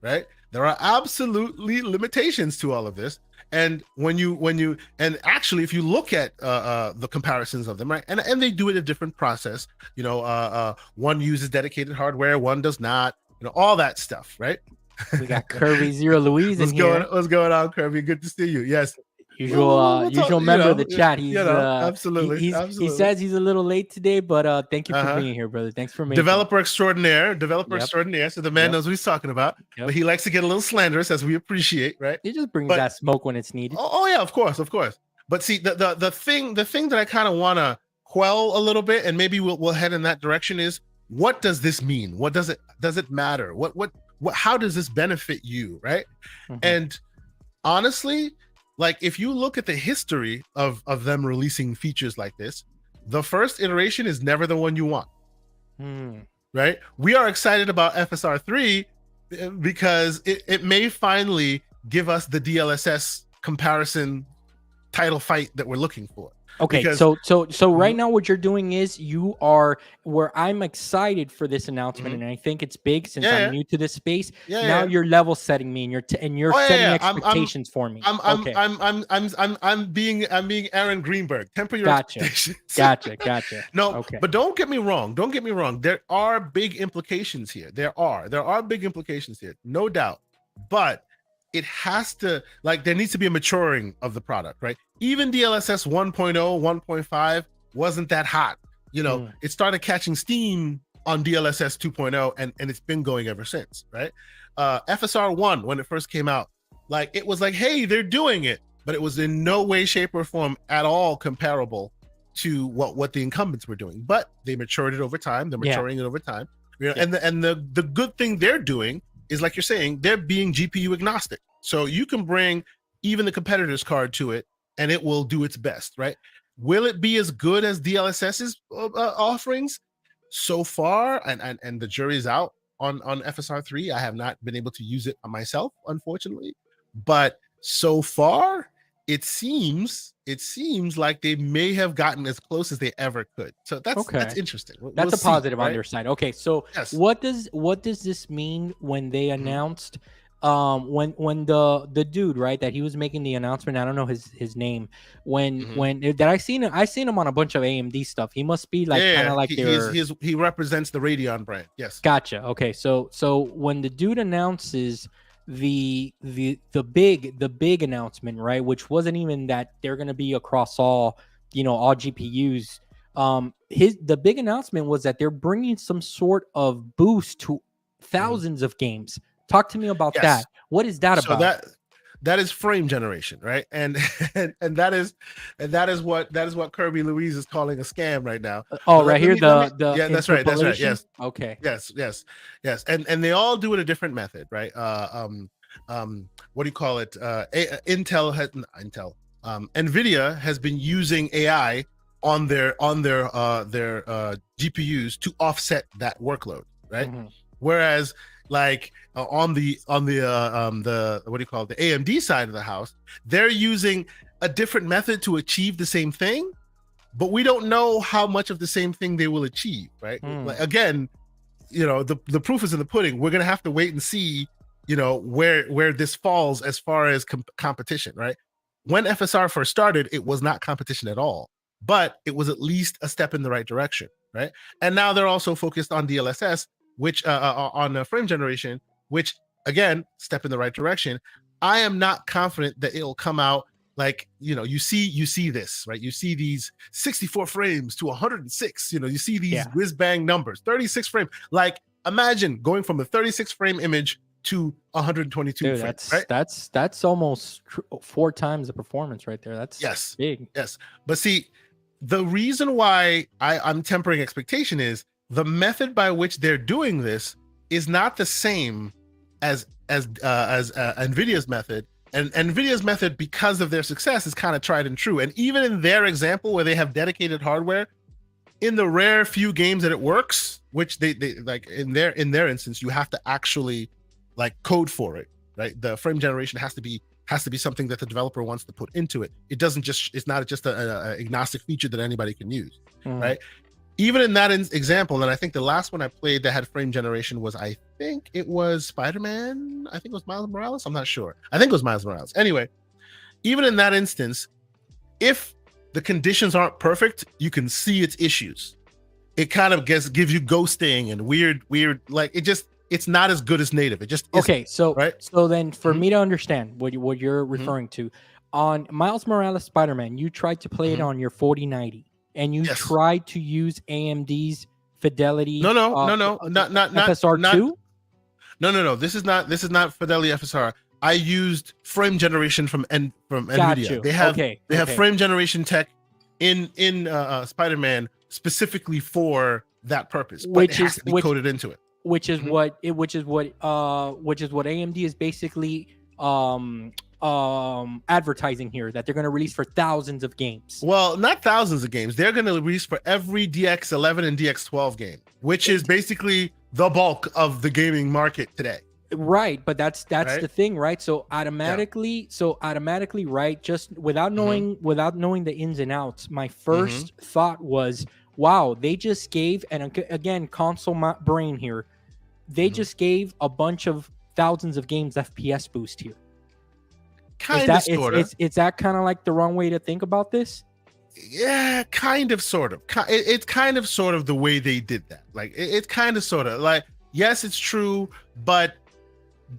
[SPEAKER 1] right? There are absolutely limitations to all of this. And actually, if you look at the comparisons of them, right, and they do it in a different process, one uses dedicated hardware, one does not, all that stuff, right?
[SPEAKER 2] We got Kirby Zero Louise in here.
[SPEAKER 1] What's going on, Kirby? Good to see you. Yes.
[SPEAKER 2] Usual member of the chat. He's
[SPEAKER 1] absolutely.
[SPEAKER 2] He says he's a little late today, but thank you for being here, brother. Thanks for making
[SPEAKER 1] developer extraordinaire. So the man knows what he's talking about, but he likes to get a little slanderous, as we appreciate, right?
[SPEAKER 2] He just brings that smoke when it's needed.
[SPEAKER 1] Oh yeah, of course. But see, the thing that I kind of want to quell a little bit, and maybe we'll head in that direction, is what does this mean? What does it matter? What how does this benefit you, right? And honestly, like, if you look at the history of them releasing features like this, the first iteration is never the one you want.
[SPEAKER 2] Hmm.
[SPEAKER 1] Right? We are excited about FSR 3 because it may finally give us the DLSS comparison title fight that we're looking for.
[SPEAKER 2] Okay,
[SPEAKER 1] Because,
[SPEAKER 2] so right now what you're doing is you are where I'm excited for this announcement, and I think it's big since I'm new to this space. Now you're level setting me, and you're setting expectations for me.
[SPEAKER 1] I'm being Aaron Greenberg. Temper your expectations.
[SPEAKER 2] Gotcha.
[SPEAKER 1] No,
[SPEAKER 2] okay.
[SPEAKER 1] But don't get me wrong. There are big implications here. There are big implications here, no doubt. But it has to, like, there needs to be a maturing of the product, right? Even DLSS 1.0, 1.5 wasn't that hot. It started catching steam on DLSS 2.0 and it's been going ever since, right? FSR 1, when it first came out, like, it was like, hey, they're doing it, but it was in no way, shape, or form at all comparable to what the incumbents were doing. But they matured it over time. They're maturing it over time. And the good thing they're doing is, like you're saying, they're being GPU agnostic. So you can bring even the competitor's card to it and it will do its best, right? Will it be as good as DLSS's offerings? So far, and the jury's out on FSR 3. I have not been able to use it myself, unfortunately. But so far, it seems like they may have gotten as close as they ever could. So that's interesting.
[SPEAKER 2] That's a positive on their side. Okay, so what does this mean when they announced when the dude, right, that he was making the announcement, I don't know his name, when that I seen him on a bunch of AMD stuff. He must be like kind of like
[SPEAKER 1] he represents the Radeon brand. Yes.
[SPEAKER 2] Gotcha. Okay, so when the dude announces the big announcement, right, which wasn't even that they're going to be across all GPUs, the big announcement was that they're bringing some sort of boost to thousands of games. Talk to me about that. What is that about?
[SPEAKER 1] That is frame generation, right? And that is what Kirby Louise is calling a scam right now.
[SPEAKER 2] Right here,
[SPEAKER 1] that's right. Yes.
[SPEAKER 2] Okay.
[SPEAKER 1] Yes. And they all do it a different method, right? What do you call it? NVIDIA has been using AI on their GPUs to offset that workload, right? Whereas, like, on the what do you call it, the AMD side of the house, they're using a different method to achieve the same thing, but we don't know how much of the same thing they will achieve, right? Like, again, the proof is in the pudding. We're gonna have to wait and see, where this falls as far as competition, right? When FSR first started, it was not competition at all, but it was at least a step in the right direction, right? And now they're also focused on DLSS, which on frame generation, which, again, step in the right direction. I am not confident that it'll come out like, you see this, right? You see these 64 frames to 106, you see these whiz bang numbers, 36 frames. Like, imagine going from a 36 frame image to 122 frames, right?
[SPEAKER 2] That's almost 4 times the performance right there. That's big.
[SPEAKER 1] Yes. But see, the reason why I'm tempering expectation is the method by which they're doing this is not the same as NVIDIA's method. And NVIDIA's method, because of their success, is kind of tried and true. And even in their example, where they have dedicated hardware, in the rare few games that it works, which they like in their instance, you have to actually like code for it, right? The frame generation has to be something that the developer wants to put into it. It's not just an agnostic feature that anybody can use, right? Even in that example, and I think the last one I played that had frame generation was, I think it was Spider-Man. I think it was Miles Morales. I'm not sure. I think it was Miles Morales. Anyway, even in that instance, if the conditions aren't perfect, you can see its issues. It kind of gives you ghosting and weird, like it's not as good as native. It just isn't,
[SPEAKER 2] okay. So
[SPEAKER 1] right.
[SPEAKER 2] So then, for me to understand what you're referring to, on Miles Morales Spider-Man, you tried to play it on your 4090. And you tried to use AMD's Fidelity.
[SPEAKER 1] No, not
[SPEAKER 2] FSR 2.
[SPEAKER 1] No. This is not Fidelity FSR. I used frame generation from NVIDIA. They have frame generation tech in Spider-Man specifically for that purpose, but it has to be coded into it.
[SPEAKER 2] Which is what AMD is basically advertising here that they're going to release for thousands of games.
[SPEAKER 1] Well, not thousands of games. They're going to release for every DX11 and DX12 game, which is basically the bulk of the gaming market today.
[SPEAKER 2] Right, but that's
[SPEAKER 1] right?
[SPEAKER 2] the thing, right? So automatically, right? Just without knowing the ins and outs, my first thought was, wow, they just gave, and again, console brain here, they just gave a bunch of thousands of games FPS boost here.
[SPEAKER 1] Kind of, sort of.
[SPEAKER 2] It's that kind of like the wrong way to think about this?
[SPEAKER 1] Yeah, kind of, sort of. It's kind of, sort of the way they did that. Like, it's kind of, sort of. Like, yes, it's true, but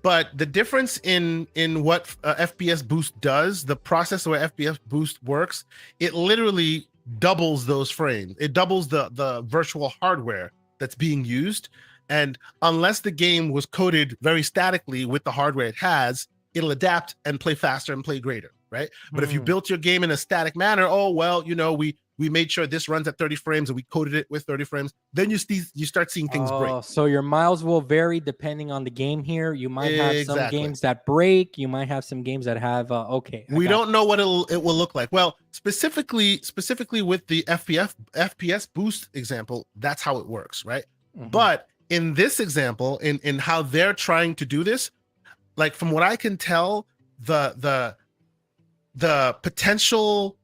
[SPEAKER 1] the difference in what FPS boost does, the process where FPS boost works, it literally doubles those frames. It doubles the virtual hardware that's being used. And unless the game was coded very statically with the hardware it has, it'll adapt and play faster and play greater, right? But if you built your game in a static manner, oh, well, you know, we made sure this runs at 30 frames and we coded it with 30 frames, then you start seeing things break.
[SPEAKER 2] So your miles will vary depending on the game here. You might have some games that break. You might have some games that have,
[SPEAKER 1] we don't know what it will look like. Well, specifically with the FPS boost example, that's how it works, right? But in this example, in how they're trying to do this, like from what I can tell, the potential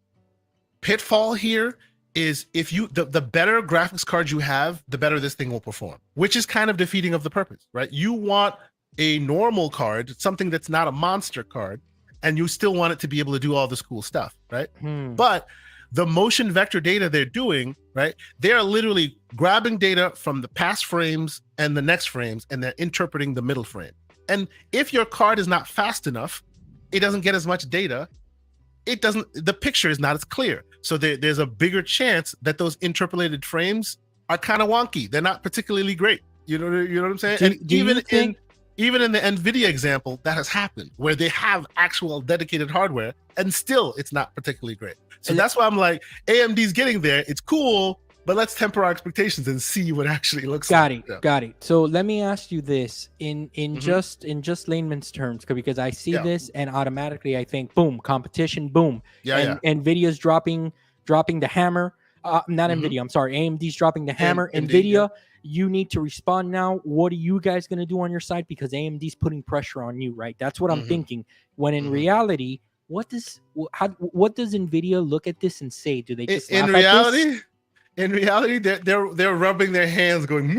[SPEAKER 1] pitfall here is if you the better graphics card you have, the better this thing will perform, which is kind of defeating of the purpose, right? You want a normal card, something that's not a monster card, and you still want it to be able to do all this cool stuff, right? But the motion vector data they're doing, right? They're literally grabbing data from the past frames and the next frames, and they're interpreting the middle frame. And if your card is not fast enough, it doesn't get as much data. The picture is not as clear. So there's a bigger chance that those interpolated frames are kind of wonky. They're not particularly great. You know what I'm saying? Even in the NVIDIA example, that has happened where they have actual dedicated hardware and still it's not particularly great. So that's why I'm like, AMD's getting there. It's cool, but let's temper our expectations and see what actually looks like.
[SPEAKER 2] Got it. So let me ask you this in just layman's terms, because I see this and automatically I think, boom, competition, boom. NVIDIA's dropping the hammer. Not NVIDIA, I'm sorry. AMD's dropping the hammer. NVIDIA, you need to respond now. What are you guys going to do on your side? Because AMD's putting pressure on you, right? That's what I'm thinking. When in reality, what does NVIDIA look at this and say? Do they just laugh at this?
[SPEAKER 1] In reality, they're rubbing their hands, going,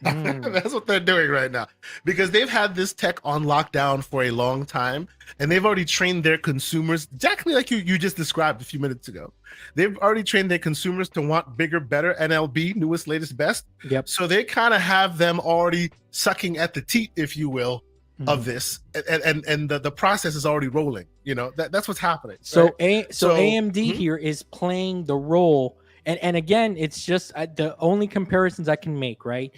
[SPEAKER 1] that's what they're doing right now, because they've had this tech on lockdown for a long time, and they've already trained their consumers exactly like you just described a few minutes ago. They've already trained their consumers to want bigger, better, NLB, newest, latest, best. So they kind of have them already sucking at the teat, if you will, of this, and the process is already rolling. You know, that's what's happening.
[SPEAKER 2] So
[SPEAKER 1] right?
[SPEAKER 2] AMD here is playing the role. And again, it's just the only comparisons I can make, right?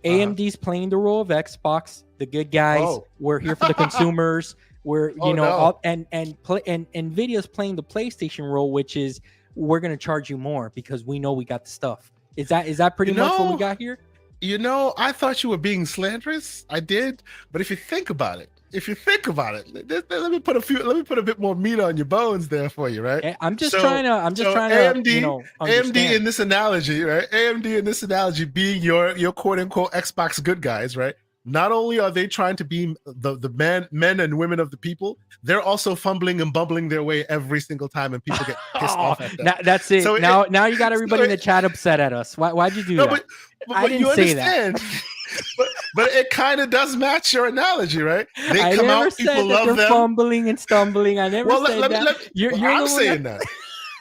[SPEAKER 2] AMD's playing the role of Xbox, the good guys. We're here for the consumers. We're and NVIDIA's playing the PlayStation role, which is we're gonna charge you more because we know we got the stuff. Is that pretty much what we got here?
[SPEAKER 1] You know, I thought you were being slanderous. I did, but if you think about it, let me put a bit more meat on your bones there for you, right?
[SPEAKER 2] I'm just trying to
[SPEAKER 1] AMD in this analogy, right? AMD in this analogy being your quote unquote Xbox good guys, right? Not only are they trying to be the men and women of the people, they're also fumbling and bumbling their way every single time, and people get pissed off at them.
[SPEAKER 2] That's it. So now you got everybody in the chat upset at us. Why'd you do that?
[SPEAKER 1] But
[SPEAKER 2] I didn't say that.
[SPEAKER 1] but it kind of does match your analogy, right?
[SPEAKER 2] I never said that they're fumbling and stumbling. I never said that.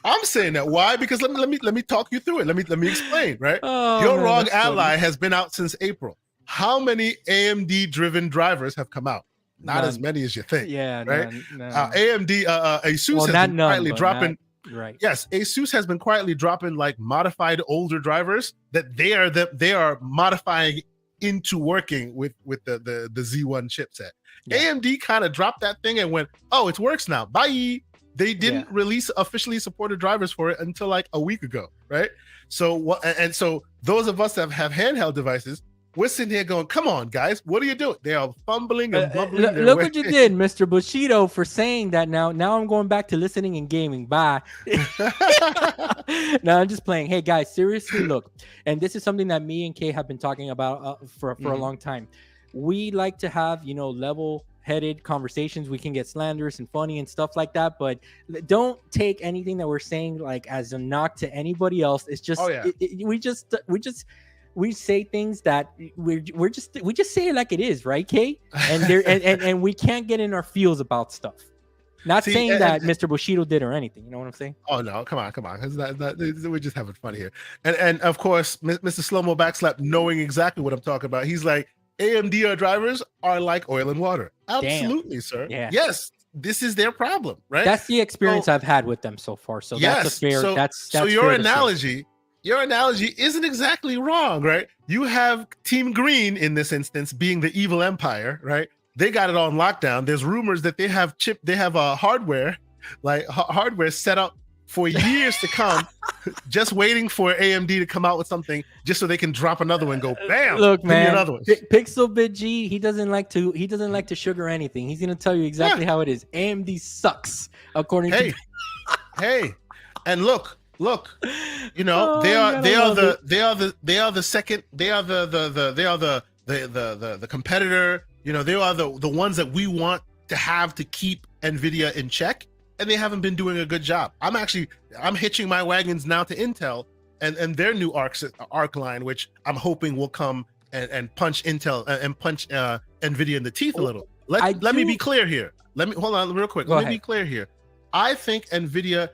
[SPEAKER 1] I'm saying that. Why? Because let me talk you through it. Let me explain, right? Your ROG Ally has been out since April. How many AMD driven drivers have come out? Not as many as you think.
[SPEAKER 2] Yeah,
[SPEAKER 1] right.
[SPEAKER 2] None.
[SPEAKER 1] AMD ASUS has been quietly dropping.
[SPEAKER 2] Right.
[SPEAKER 1] Yes, ASUS has been quietly dropping like modified older drivers that they are modifying into working with the Z1 chipset. AMD kind of dropped that thing and went, oh, it works now. Bye. They didn't release officially supported drivers for it until like a week ago, right? So so those of us that have handheld devices, we're sitting here going, come on, guys, what are you doing? They are fumbling and bumbling.
[SPEAKER 2] Look what you did, Mr. Bushido, for saying that. Now I'm going back to listening and gaming. Bye. No, I'm just playing. Hey, guys, seriously, look. And this is something that me and Kay have been talking about for a long time. We like to have, level-headed conversations. We can get slanderous and funny and stuff like that, but don't take anything that we're saying like as a knock to anybody else. It's just we say things that we just say it like it is, right, Kay? And and we can't get in our feels about stuff. Not saying that Mr. Bushido did or anything. You know what I'm saying?
[SPEAKER 1] Oh no, come on. We're just having fun here. And of course, Mr. Slow-Mo Backslap, knowing exactly what I'm talking about, he's like, AMD drivers are like oil and water. Absolutely, sir.
[SPEAKER 2] Yeah.
[SPEAKER 1] Yes, this is their problem, right?
[SPEAKER 2] That's the experience I've had with them so far. So
[SPEAKER 1] yes,
[SPEAKER 2] that's a fair. That's
[SPEAKER 1] so your analogy. Your analogy isn't exactly wrong, right? You have Team Green in this instance being the evil empire, right? They got it on lockdown. There's rumors that they have hardware set up for years to come, just waiting for AMD to come out with something just so they can drop another one and go, bam,
[SPEAKER 2] look, man,
[SPEAKER 1] another one.
[SPEAKER 2] Pixel Bit G, he doesn't like to sugar anything. He's gonna tell you exactly how it is. AMD sucks, according to
[SPEAKER 1] and look, they are the competitor. They are the ones that we want to have to keep NVIDIA in check, and they haven't been doing a good job. I'm hitching my wagons now to Intel and their new Arc line, which I'm hoping will come and punch Intel and punch NVIDIA in the teeth a little. Let me be clear here. Hold on real quick. Let me be clear here. I think NVIDIA,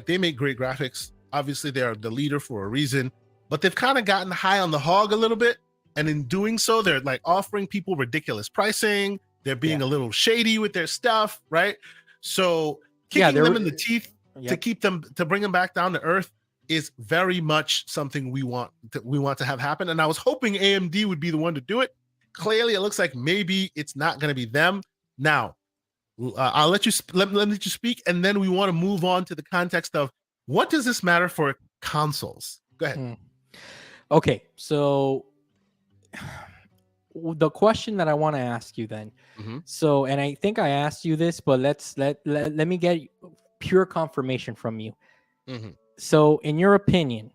[SPEAKER 1] they make great graphics. Obviously, they are the leader for a reason, but they've kind of gotten high on the hog a little bit. And in doing so, they're offering people ridiculous pricing. They're being a little shady with their stuff, right? So kicking them in the teeth to bring them back down to earth is very much something we want to have happen. And I was hoping AMD would be the one to do it. Clearly, it looks like maybe it's not going to be them. Now, I'll let you let you speak, and then we want to move on to the context of what does this matter for consoles? Go ahead.
[SPEAKER 2] Okay, so the question that I want to ask you then. So, and I think I asked you this, but let me get pure confirmation from you. So, in your opinion,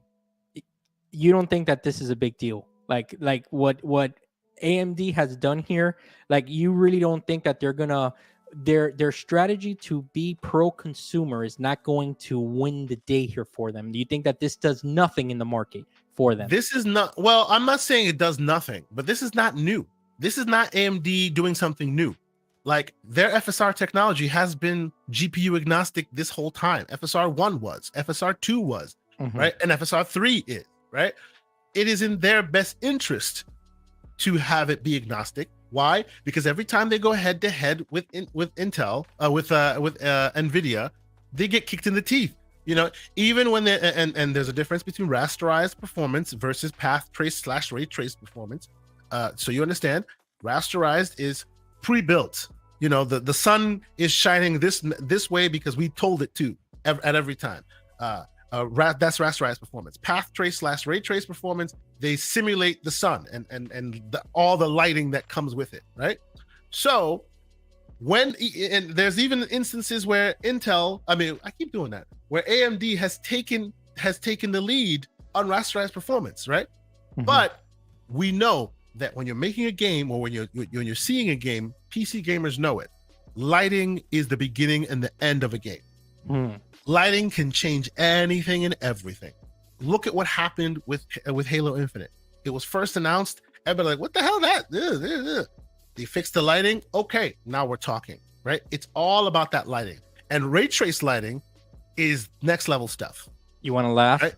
[SPEAKER 2] you don't think that this is a big deal? Like what AMD has done here? You really don't think that they're gonna their strategy to be pro-consumer is not going to win the day here for them? Do you think that this does nothing in the market for them?
[SPEAKER 1] This is not, well, I'm not saying it does nothing, but this is not new. This is not AMD doing something new. Their FSR technology has been GPU agnostic this whole time. FSR 1 was, FSR 2 was, right? And FSR 3 is, right? It is in their best interest to have it be agnostic. Why? Because every time they go head to head with Intel, with NVIDIA, they get kicked in the teeth. Even when they and there's a difference between rasterized performance versus path trace / ray trace performance. So you understand, rasterized is pre-built. The sun is shining this way because we told it to at every time. That's rasterized performance. Path trace / ray trace performance, they simulate the sun and all the lighting that comes with it, right? So and there's even instances where I keep doing that, where AMD has taken the lead on rasterized performance, right? But we know that when you're making a game, or when you're seeing a game, PC gamers know it. Lighting is the beginning and the end of a game. Lighting can change anything and everything. Look at what happened with Halo Infinite. It was first announced, everybody what the hell that? They fixed the lighting. Okay, now we're talking, right? It's all about that lighting. And ray trace lighting is next level stuff.
[SPEAKER 2] You want to laugh?
[SPEAKER 1] Right?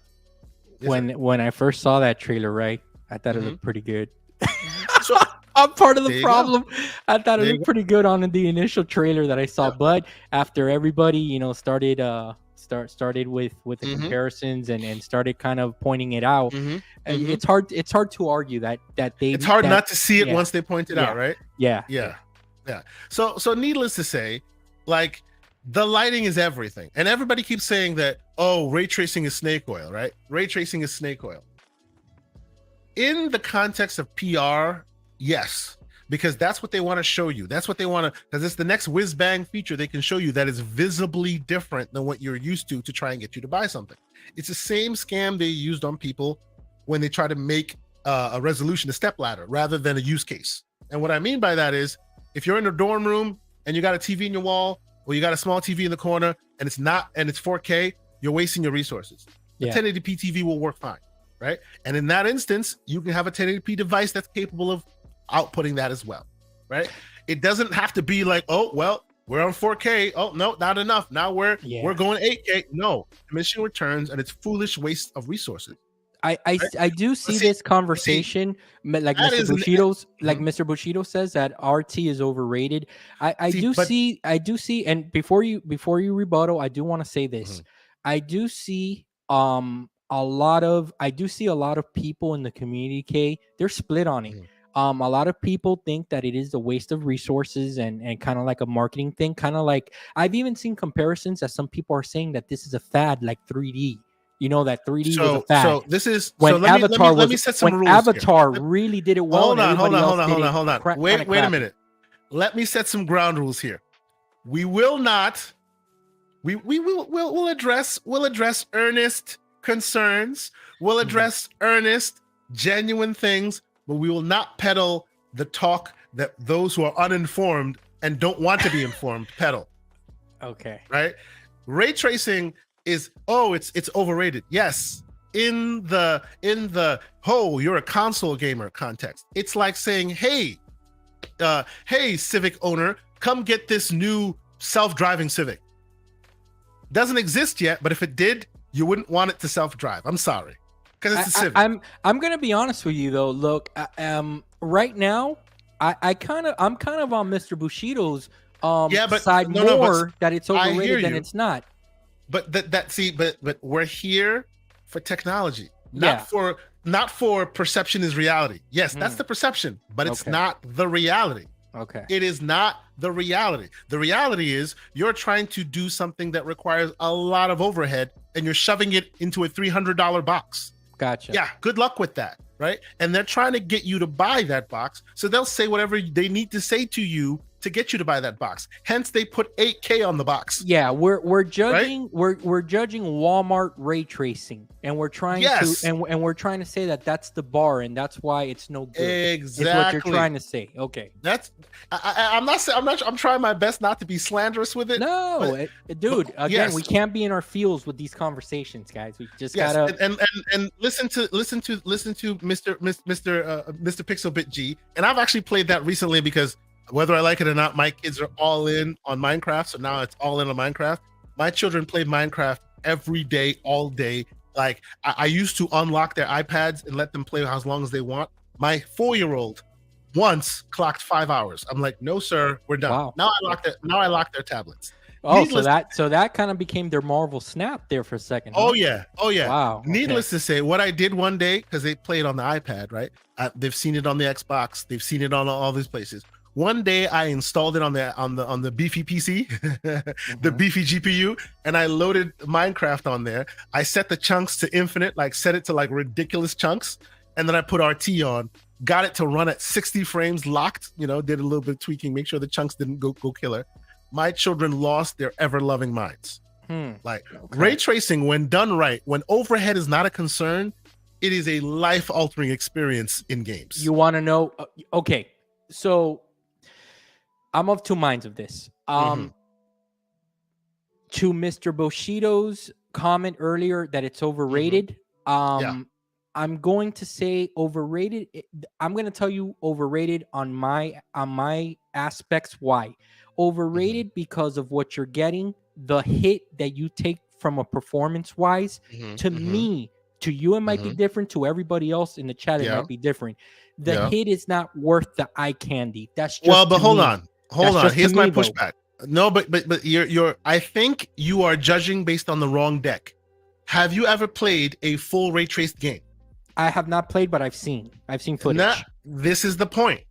[SPEAKER 2] When I first saw that trailer, right? I thought it looked pretty good.
[SPEAKER 1] So
[SPEAKER 2] I'm part of the problem. I thought it looked pretty good on the initial trailer that I saw, but after everybody, started with the comparisons and started kind of pointing it out, it's hard to argue that they. It's hard
[SPEAKER 1] not to see it once they point it out, right?
[SPEAKER 2] Yeah.
[SPEAKER 1] So needless to say, the lighting is everything, and everybody keeps saying that, ray tracing is snake oil, right? Ray tracing is snake oil. in the context of PR, yes, because that's what they want to show you. That's what they want to, because it's the next whiz bang feature they can show you that is visibly different than what you're used to try and get you to buy something. It's the same scam they used on people when they try to make a resolution a stepladder rather than a use case. And what I mean by that is, if you're in a dorm room and you got a TV in your wall, or you got a small TV in the corner and it's 4K, you're wasting your resources. The 1080p TV will work fine, right? And in that instance, you can have a 1080p device that's capable of outputting that as well, right? It doesn't have to be like, oh, well, we're on 4K. Oh, no, not enough. Now we're going 8K. No, diminishing returns, and it's foolish waste of resources.
[SPEAKER 2] I do see this conversation, like Mr. Bushido says, that RT is overrated. I do see, and before you rebuttal, I do want to say this. I do see a lot of people in the community, they're split on it. A lot of people think that it is a waste of resources and kind of like a marketing thing. Kind of like, I've even seen comparisons that some people are saying that this is a fad, like 3D. You know, that 3D was a fad.
[SPEAKER 1] So this is
[SPEAKER 2] when Avatar
[SPEAKER 1] let me set some rules
[SPEAKER 2] Avatar
[SPEAKER 1] here.
[SPEAKER 2] really did it well.
[SPEAKER 1] Hold on. Wait a minute. Let me set some ground rules here. We will not. We'll address earnest concerns. We'll address earnest, genuine things, but we will not peddle the talk that those who are uninformed and don't want to be informed peddle.
[SPEAKER 2] Okay.
[SPEAKER 1] Right? Ray tracing is, it's overrated. Yes. In the you're a console gamer context. It's like saying, hey, Civic owner, come get this new self-driving Civic. Doesn't exist yet, but if it did, you wouldn't want it to self-drive. I'm sorry. Because it's a Civic.
[SPEAKER 2] I'm gonna be honest with you though. Look, right now, I'm kind of on Mr. Bushido's side that it's overrated than it's not.
[SPEAKER 1] But but we're here for technology, not for perception is reality. Yes, that's the perception, but it's not the reality.
[SPEAKER 2] Okay.
[SPEAKER 1] It is not the reality. The reality is you're trying to do something that requires a lot of overhead and you're shoving it into a $300 box.
[SPEAKER 2] Gotcha.
[SPEAKER 1] Yeah, good luck with that, right? And they're trying to get you to buy that box. So they'll say whatever they need to say to you to get you to buy that box. Hence, they put 8K on the box.
[SPEAKER 2] Yeah, we're judging we're judging Walmart ray tracing, and we're trying to and we're trying to say that that's the bar, and that's why it's no good.
[SPEAKER 1] Exactly,
[SPEAKER 2] is what you're trying to say. Okay,
[SPEAKER 1] that's I'm trying my best not to be slanderous with it.
[SPEAKER 2] No, dude. Again, we can't be in our fields with these conversations, guys. We just gotta
[SPEAKER 1] and listen to Mr. Pixelbit G. And I've actually played that recently because, whether I like it or not, my kids are all in on Minecraft. So now it's all in on Minecraft. My children play Minecraft every day, all day. Like I used to unlock their iPads and let them play as long as they want. My 4-year-old once clocked 5 hours. I'm like, no, sir, we're done.
[SPEAKER 2] Wow.
[SPEAKER 1] Now I lock their tablets.
[SPEAKER 2] Oh, so that kind of became their Marvel Snap there for a second. Huh?
[SPEAKER 1] Oh yeah.
[SPEAKER 2] Wow.
[SPEAKER 1] Needless to say, what I did one day, because they played on the iPad, right? They've seen it on the Xbox. They've seen it on all these places. One day I installed it on the beefy PC, the beefy GPU, and I loaded Minecraft on there. I set the chunks to infinite, like set it to like ridiculous chunks, and then I put RT on, got it to run at 60 frames locked, did a little bit of tweaking, make sure the chunks didn't go killer. My children lost their ever-loving minds. Ray tracing, when done right, when overhead is not a concern, it is a life-altering experience in games.
[SPEAKER 2] You want to know? Okay, so I'm of two minds of this. To Mr. Bushido's comment earlier that it's overrated, I'm going to say overrated. I'm going to tell you overrated on my aspects. Why? Overrated because of what you're getting, the hit that you take from a performance-wise. To me, to you, it might be different. To everybody else in the chat, it might be different. The hit is not worth the eye candy. That's just
[SPEAKER 1] but hold on. Here's my pushback. No, but you're I think you are judging based on the wrong deck. Have you ever played a full ray traced game?
[SPEAKER 2] I have not played, but I've seen footage.
[SPEAKER 1] This is the point.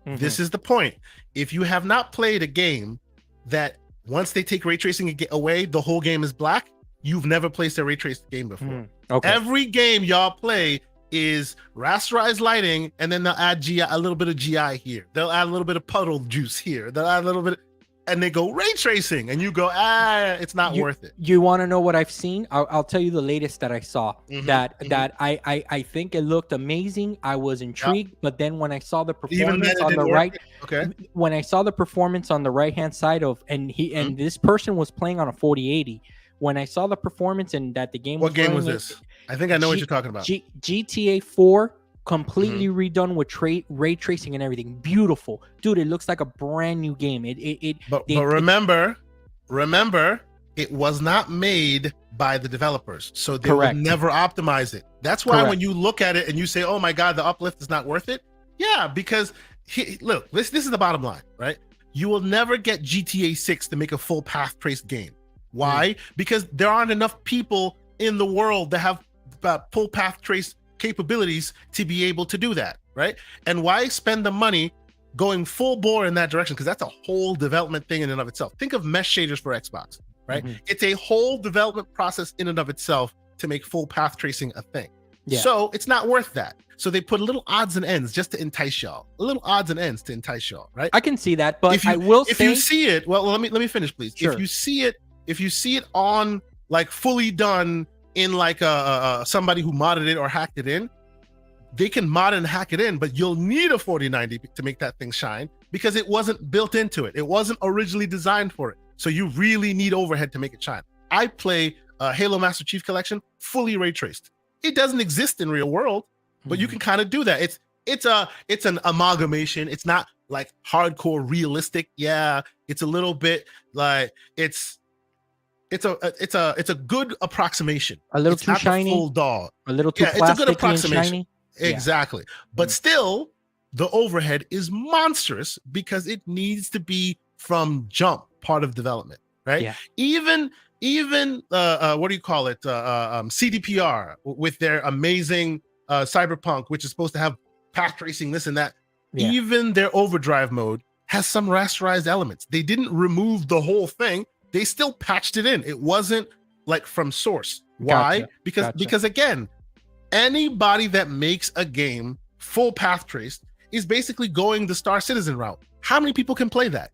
[SPEAKER 1] This is the point. If you have not played a game that once they take ray tracing away, the whole game is black, you've never placed a ray traced game before. Okay. Every game y'all play is rasterized lighting, and then they'll add GI, a little bit of GI here. They'll add a little bit of puddle juice here. They'll add a little bit, and they go ray tracing, and you go, it's not worth it.
[SPEAKER 2] You want to know what I've seen? I'll tell you the latest that I saw. That I think it looked amazing. I was intrigued, but then when I saw the performance on the right, when I saw the performance on the right hand side of, and this person was playing on a 4080. When I saw the performance and that the game,
[SPEAKER 1] what game was this? I think I know what you're talking about.
[SPEAKER 2] GTA 4, completely redone with ray tracing and everything. Beautiful, dude. It looks like a brand new game. But
[SPEAKER 1] remember, it was not made by the developers, so they will never optimize it. That's why when you look at it and you say, "Oh my God, the uplift is not worth it," yeah, because look, this is the bottom line, right? You will never get GTA 6 to make a full path traced game. Why? Because there aren't enough people in the world that have full path trace capabilities to be able to do that, right? And why spend the money going full bore in that direction? Because that's a whole development thing in and of itself. Think of mesh shaders for Xbox, right? It's a whole development process in and of itself to make full path tracing a thing. Yeah. So it's not worth that. So they put little odds and ends just to entice y'all. Little odds and ends to entice y'all, right?
[SPEAKER 2] I can see that, but I will say,
[SPEAKER 1] if you see it, well, let me finish, please.
[SPEAKER 2] Sure.
[SPEAKER 1] If you see it on like fully done in like somebody who modded it or hacked it in, they can mod and hack it in, but you'll need a 4090 to make that thing shine because it wasn't built into it. It wasn't originally designed for it. So you really need overhead to make it shine. I play Halo Master Chief Collection fully ray traced. It doesn't exist in real world, but you can kind of do that. It's an amalgamation. It's not like hardcore realistic. Yeah, it's a little bit like it's a good approximation.
[SPEAKER 2] A little too shiny.
[SPEAKER 1] Full dog.
[SPEAKER 2] A little too plasticky, it's a good approximation. And shiny.
[SPEAKER 1] Exactly. Yeah. But still, the overhead is monstrous because it needs to be from jump part of development, right? Yeah. Even what do you call it? CDPR with their amazing Cyberpunk, which is supposed to have path tracing, this and that. Yeah. Even their overdrive mode has some rasterized elements. They didn't remove the whole thing. They still patched it in. It wasn't like from source. Why? Because again, anybody that makes a game full path traced is basically going the Star Citizen route. How many people can play that?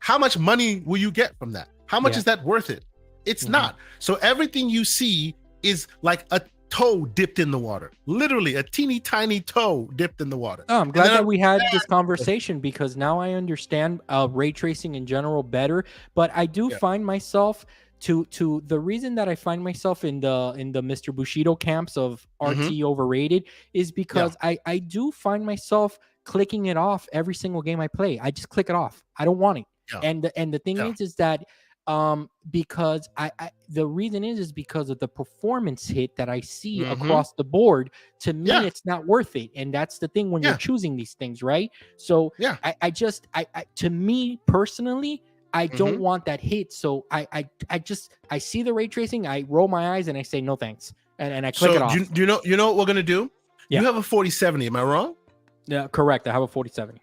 [SPEAKER 1] How much money will you get from that? How much is that worth it? It's not. So everything you see is like a toe dipped in the water. Literally a teeny tiny toe dipped in the water.
[SPEAKER 2] Oh, I'm glad that we had this conversation because now I understand ray tracing in general better. But I do find myself to the reason that I find myself in the Mr. Bushido camps of RT overrated is because I do find myself clicking it off every single game I play. I just click it off. I don't want it. Yeah. And the thing is that because the reason is because of the performance hit that I see across the board. To me, it's not worth it. And that's the thing when you're choosing these things, right? So I to me personally, I don't want that hit. So I see the ray tracing, I roll my eyes and I say no thanks. And I click it off.
[SPEAKER 1] Do you know what we're gonna do? You have a 4070, am I wrong?
[SPEAKER 2] Yeah, correct. I have a 4070.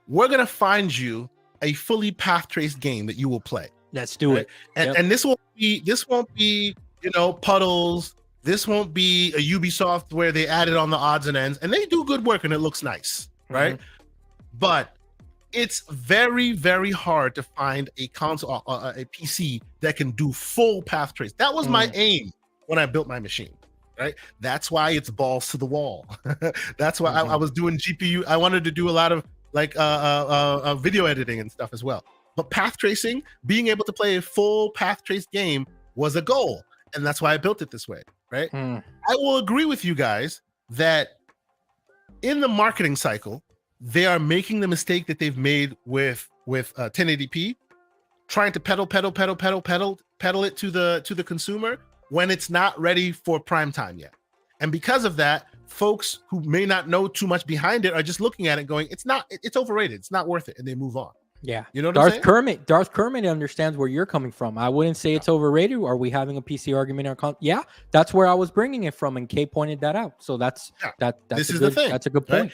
[SPEAKER 1] We're gonna find you a fully path traced game that you will play.
[SPEAKER 2] Let's do it.
[SPEAKER 1] And this won't be puddles. This won't be a Ubisoft where they added on the odds and ends, and they do good work and it looks nice, right? But it's very, very hard to find a console, a PC that can do full path trace. That was my aim when I built my machine, right? That's why it's balls to the wall. That's why I was doing GPU. I wanted to do a lot of like video editing and stuff as well. But path tracing, being able to play a full path traced game was a goal. And that's why I built it this way, right? I will agree with you guys that in the marketing cycle, they are making the mistake that they've made with 1080p, trying to pedal it to the consumer when it's not ready for prime time yet. And because of that, folks who may not know too much behind it are just looking at it going, it's overrated, it's not worth it, and they move on.
[SPEAKER 2] Yeah,
[SPEAKER 1] you know what I'm saying?
[SPEAKER 2] Darth Kermit understands where you're coming from. I wouldn't say it's overrated. Are we having a PC argument? Yeah, that's where I was bringing it from, and Kay pointed that out. So that's
[SPEAKER 1] this is the thing.
[SPEAKER 2] That's a good point.
[SPEAKER 1] Right?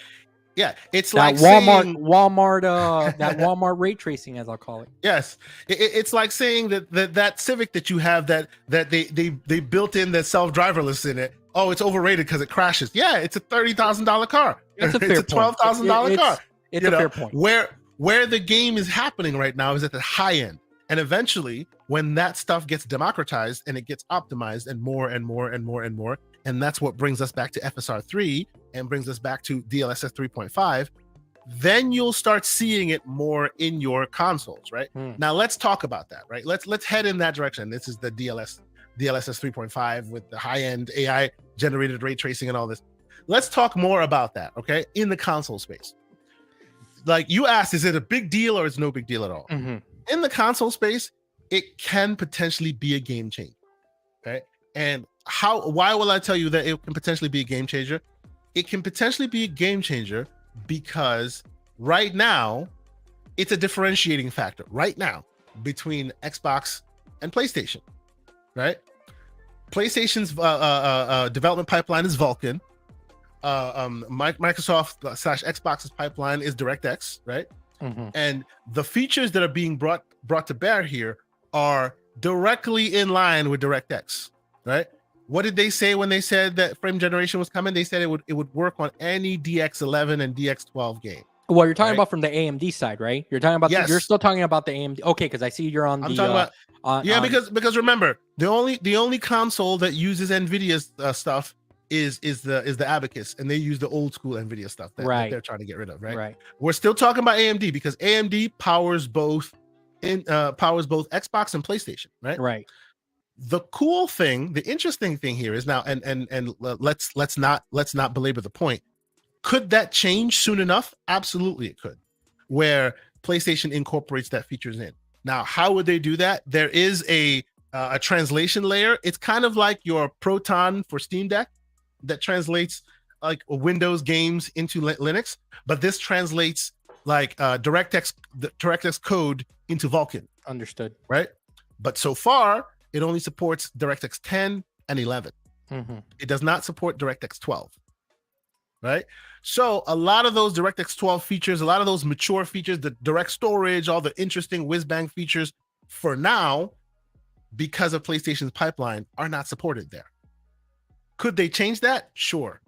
[SPEAKER 1] Yeah, it's
[SPEAKER 2] that
[SPEAKER 1] like
[SPEAKER 2] Walmart, that Walmart ray tracing, as I'll call it.
[SPEAKER 1] Yes, it's like saying that Civic that you have that they built in the self-driverless in it, oh, it's overrated because it crashes. Yeah, it's a $30,000 car.
[SPEAKER 2] That's a fair
[SPEAKER 1] It's a $12,000 car.
[SPEAKER 2] It's a fair point.
[SPEAKER 1] Where the game is happening right now is at the high end. And eventually, when that stuff gets democratized and it gets optimized and more and more and more and more, and that's what brings us back to FSR 3 and brings us back to DLSS 3.5, then you'll start seeing it more in your consoles, right? Now let's talk about that, right? Let's head in that direction. This is the DLSS 3.5 with the high-end AI generated ray tracing and all this. Let's talk more about that, okay? In the console space. Like you asked, is it a big deal or is no big deal at all? In the console space, it can potentially be a game changer, okay? And why will I tell you that it can potentially be a game changer? It can potentially be a game changer because right now, it's a differentiating factor right now between Xbox and PlayStation, right? PlayStation's development pipeline is Vulkan. Microsoft / Xbox's pipeline is DirectX, right? And the features that are being brought to bear here are directly in line with DirectX, right? What did they say when they said that frame generation was coming? They said it would work on any DX11 and DX12 game.
[SPEAKER 2] Well, you're talking about from the AMD side, right? You're talking about you're still talking about the AMD. Okay, because I see you're on
[SPEAKER 1] I'm talking about because remember, the only console that uses NVIDIA's stuff is the Abacus, and they use the old school NVIDIA stuff that they're trying to get rid of, right? We're still talking about AMD because AMD powers both Xbox and PlayStation, right? The cool thing, the interesting thing here is now, and let's not belabor the point. Could that change soon enough? Absolutely, it could. Where PlayStation incorporates that features in. Now, how would they do that? There is a translation layer. It's kind of like your Proton for Steam Deck that translates like Windows games into Linux, but this translates like DirectX code into Vulkan.
[SPEAKER 2] Understood.
[SPEAKER 1] Right? But so far, it only supports DirectX 10 and 11. It does not support DirectX 12. Right? So a lot of those DirectX 12 features, a lot of those mature features, the direct storage, all the interesting whiz-bang features, for now, because of PlayStation's pipeline, are not supported there. Could they change that? Sure.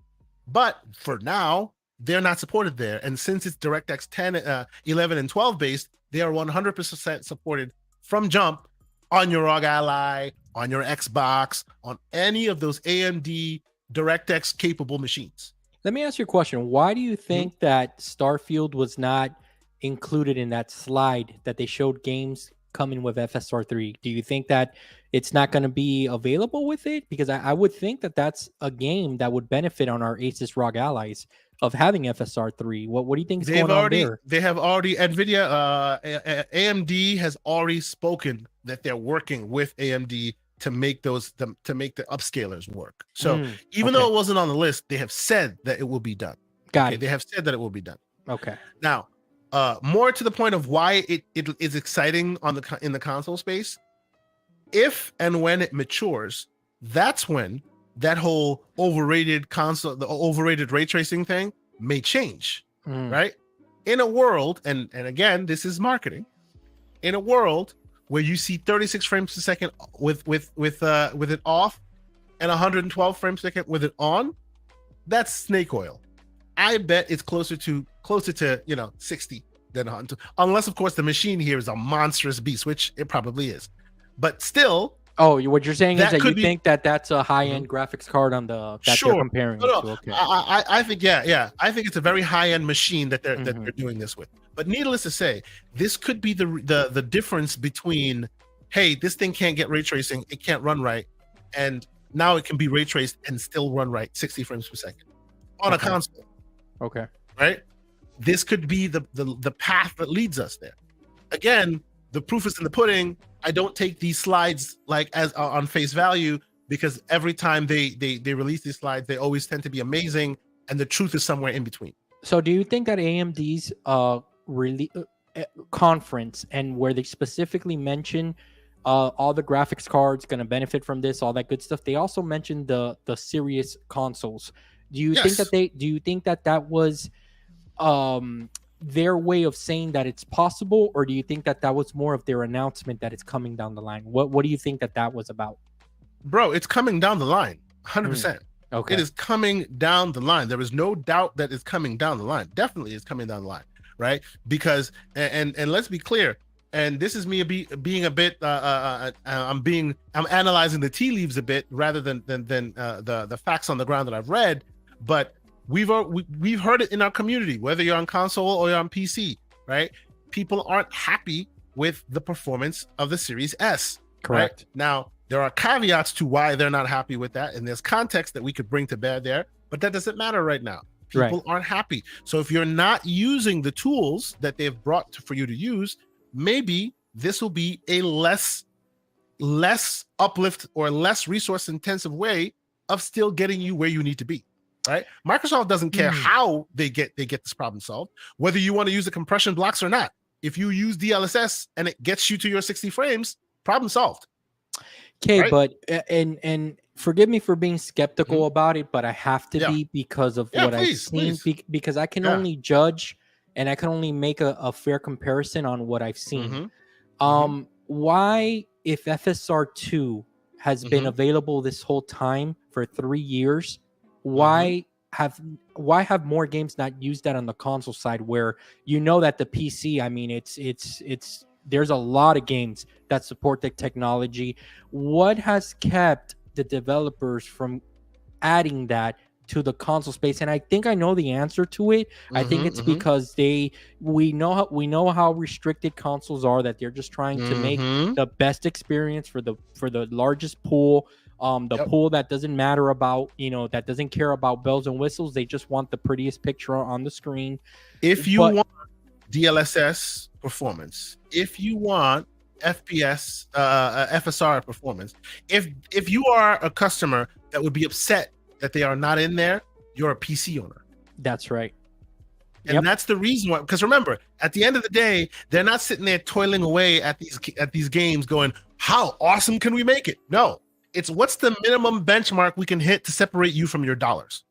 [SPEAKER 1] But for now, they're not supported there. And since it's DirectX 10, 11, and 12 based, they are 100% supported from jump on your ROG Ally, on your Xbox, on any of those AMD DirectX capable machines.
[SPEAKER 2] Let me ask you a question. Why do you think that Starfield was not included in that slide that they showed games coming with FSR 3? Do you think that it's not going to be available with it? Because I would think that that's a game that would benefit on our Asus ROG Allies of having FSR 3. What do you think is going on there?
[SPEAKER 1] They have already, NVIDIA, AMD has already spoken that they're working with AMD to make the upscalers work. So even though it wasn't on the list, they have said that it will be done.
[SPEAKER 2] Got it.
[SPEAKER 1] They have said that it will be done.
[SPEAKER 2] Okay.
[SPEAKER 1] Now, more to the point of why it is exciting in the console space, if and when it matures, that's when that whole overrated ray tracing thing may change, right? In a world, and again, this is marketing, in a world where you see 36 frames per second with it off and 112 frames per second with it on, that's snake oil. I bet it's closer to 60 than 100, unless of course the machine here is a monstrous beast, which it probably is. But still,
[SPEAKER 2] what you're saying is that you think that that's a high-end graphics card on the that you're comparing it to. Okay.
[SPEAKER 1] I think I think it's a very high-end machine that they're doing this with. But needless to say, this could be the difference between, hey, this thing can't get ray tracing, it can't run right, and now it can be ray traced and still run right 60 frames per second on a console.
[SPEAKER 2] Okay.
[SPEAKER 1] Right? This could be the path that leads us there. Again, the proof is in the pudding. I don't take these slides like as on face value, because every time they release these slides, they always tend to be amazing, and the truth is somewhere in between.
[SPEAKER 2] So do you think that AMD's conference, and where they specifically mention all the graphics cards going to benefit from this, all that good stuff, they also mentioned the serious consoles? Do you think that was their way of saying that it's possible, or do you think that was more of their announcement that it's coming down the line? What do you think that was about?
[SPEAKER 1] Bro, it's coming down the line, 100%.
[SPEAKER 2] Okay.
[SPEAKER 1] It is coming down the line. There is no doubt that it's coming down the line. Definitely is coming down the line, right? Because and let's be clear. And this is me being a bit. I'm analyzing the tea leaves a bit rather than the facts on the ground that I've read. But we've heard it in our community, whether you're on console or you're on PC, right? People aren't happy with the performance of the Series S.
[SPEAKER 2] Correct.
[SPEAKER 1] Right? Now, there are caveats to why they're not happy with that, and there's context that we could bring to bear there, but that doesn't matter right now. People aren't happy. So if you're not using the tools that they've brought for you to use, maybe this will be a less uplift or less resource intensive way of still getting you where you need to be. Right? Microsoft doesn't care how they get this problem solved, whether you want to use the compression blocks or not. If you use DLSS and it gets you to your 60 frames, problem solved.
[SPEAKER 2] Okay, right? But and forgive me for being skeptical about it, but I have to be because of what I've seen. Because I can only judge and I can only make a fair comparison on what I've seen. Why, if FSR 2 has been available this whole time for 3 years, why have more games not used that on the console side, where you know that the PC, I mean, it's there's a lot of games that support the technology. What has kept the developers from adding that to the console space? And I think I know the answer to it. I think it's because we know how restricted consoles are, that they're just trying to make the best experience for the largest pool. Pool that doesn't matter about, that doesn't care about bells and whistles. They just want the prettiest picture on the screen.
[SPEAKER 1] If you want DLSS performance, if you want FPS, FSR performance, if you are a customer that would be upset that they are not in there, you're a PC owner.
[SPEAKER 2] That's right.
[SPEAKER 1] And that's the reason why, because remember, at the end of the day, they're not sitting there toiling away at these games going, how awesome can we make it? No. It's what's the minimum benchmark we can hit to separate you from your dollars,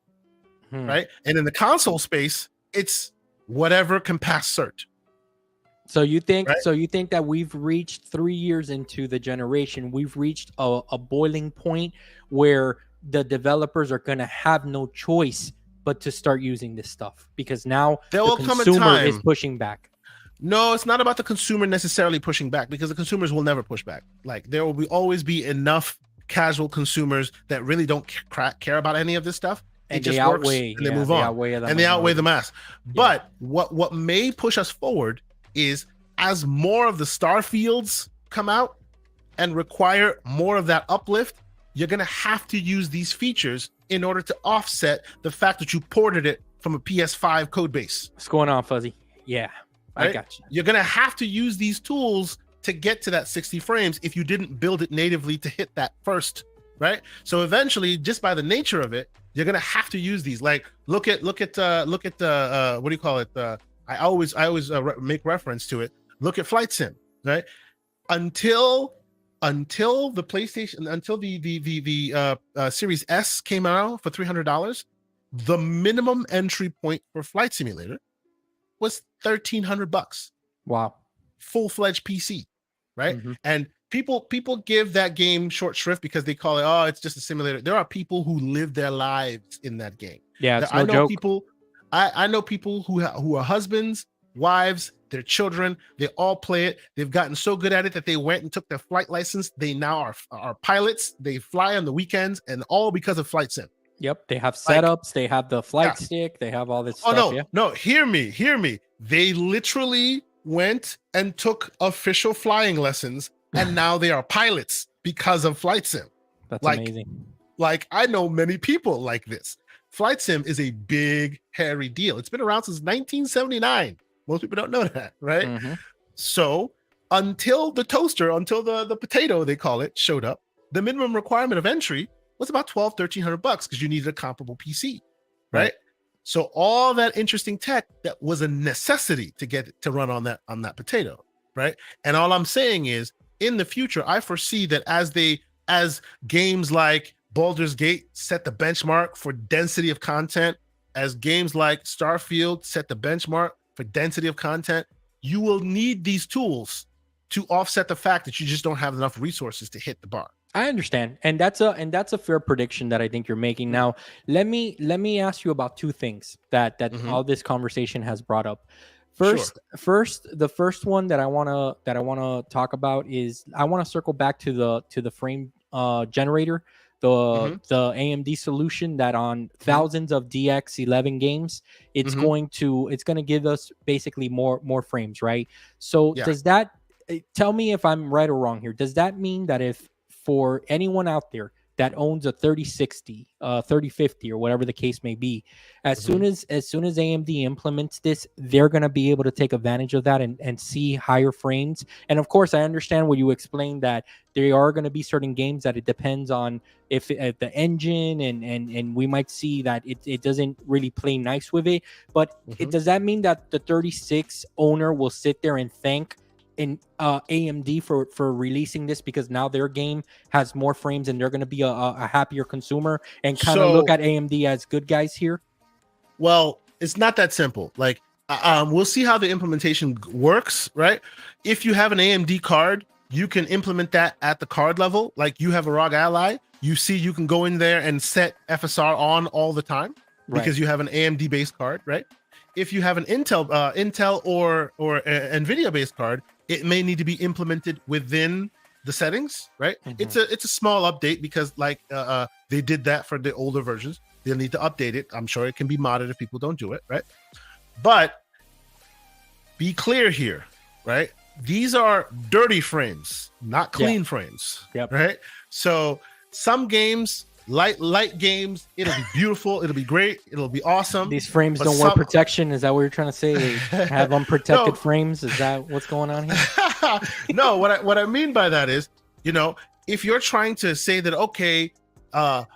[SPEAKER 1] right? And in the console space, it's whatever can pass cert.
[SPEAKER 2] So you think that we've reached 3 years into the generation, we've reached a boiling point where the developers are going to have no choice but to start using this stuff, because now the consumer is pushing back.
[SPEAKER 1] No, it's not about the consumer necessarily pushing back, because the consumers will never push back. Like, there will always be enough casual consumers that really don't care about any of this stuff.
[SPEAKER 2] And they outweigh,
[SPEAKER 1] and they move on, and they outweigh the mass. But what may push us forward is, as more of the Starfields come out and require more of that uplift, you're going to have to use these features in order to offset the fact that you ported it from a PS5 code base.
[SPEAKER 2] What's going on, Fuzzy? Yeah, right? I got you.
[SPEAKER 1] You're going to have to use these tools to get to that 60 frames if you didn't build it natively to hit that first, right? So eventually, just by the nature of it, you're going to have to use these. Like, look at what do you call it? I always make reference to it. Look at Flight Sim, right? Until the PlayStation, until the Series S came out for $300, the minimum entry point for Flight Simulator was $1,300.
[SPEAKER 2] Wow.
[SPEAKER 1] Full-fledged PC, right? And people give that game short shrift because they call it, oh, it's just a simulator. There are people who live their lives in that game.
[SPEAKER 2] Yeah, it's no joke.
[SPEAKER 1] I know people who are husbands, wives, their children, they all play it. They've gotten so good at it that they went and took their flight license. They now are pilots. They fly on the weekends, and all because of Flight Sim.
[SPEAKER 2] Yep, they have setups. They have the flight stick. They have all this stuff.
[SPEAKER 1] No, hear me. They literally went and took official flying lessons, and now they are pilots because of Flight Sim.
[SPEAKER 2] That's amazing.
[SPEAKER 1] Like, I know many people like this. Flight Sim is a big, hairy deal. It's been around since 1979. Most people don't know that, right? So until the toaster, until the potato, they call it, showed up, the minimum requirement of entry was about $1,200-$1,300 because you needed a comparable PC, right? So all that interesting tech that was a necessity to get to run on that potato, right? And all I'm saying is, in the future, I foresee that as games like Baldur's Gate set the benchmark for density of content, as games like Starfield set the benchmark for density of content, you will need these tools to offset the fact that you just don't have enough resources to hit the bar.
[SPEAKER 2] I understand, and that's a fair prediction that I think you're making. Now, let me ask you about two things that all this conversation has brought up.
[SPEAKER 1] Sure.
[SPEAKER 2] The first one that I wanna talk about is I want to circle back to the frame generator, the AMD solution that on thousands of DX11 games, it's going to give us basically more frames, right? So does that tell me if I'm right or wrong here? Does that mean that if for anyone out there that owns a 3060, 3050, or whatever the case may be, as soon as AMD implements this, they're going to be able to take advantage of that and see higher frames. And of course, I understand what you explained, that there are going to be certain games that it depends on if the engine, and we might see that it doesn't really play nice with it. But does that mean that the 36 owner will sit there and thank AMD for releasing this, because now their game has more frames and they're going to be a happier consumer, and kind of look at AMD as good guys here?
[SPEAKER 1] Well, it's not that simple. Like, we'll see how the implementation works, right? If you have an AMD card, you can implement that at the card level. Like, you have a ROG Ally, you can go in there and set FSR on all the time because you have an AMD based card, right? If you have an Intel or NVIDIA based card, it may need to be implemented within the settings, right? It's a small update because they did that for the older versions. They'll need to update it. I'm sure it can be modded if people don't do it, right? But be clear here, right? These are dirty frames, not clean frames, right? So some games, light games, it'll be beautiful, it'll be great, it'll be awesome.
[SPEAKER 2] These frames don't wear protection. Is that what you're trying to say? They have unprotected frames? Is that what's going on here?
[SPEAKER 1] No, what I mean by that is, if you're trying to say that, okay, all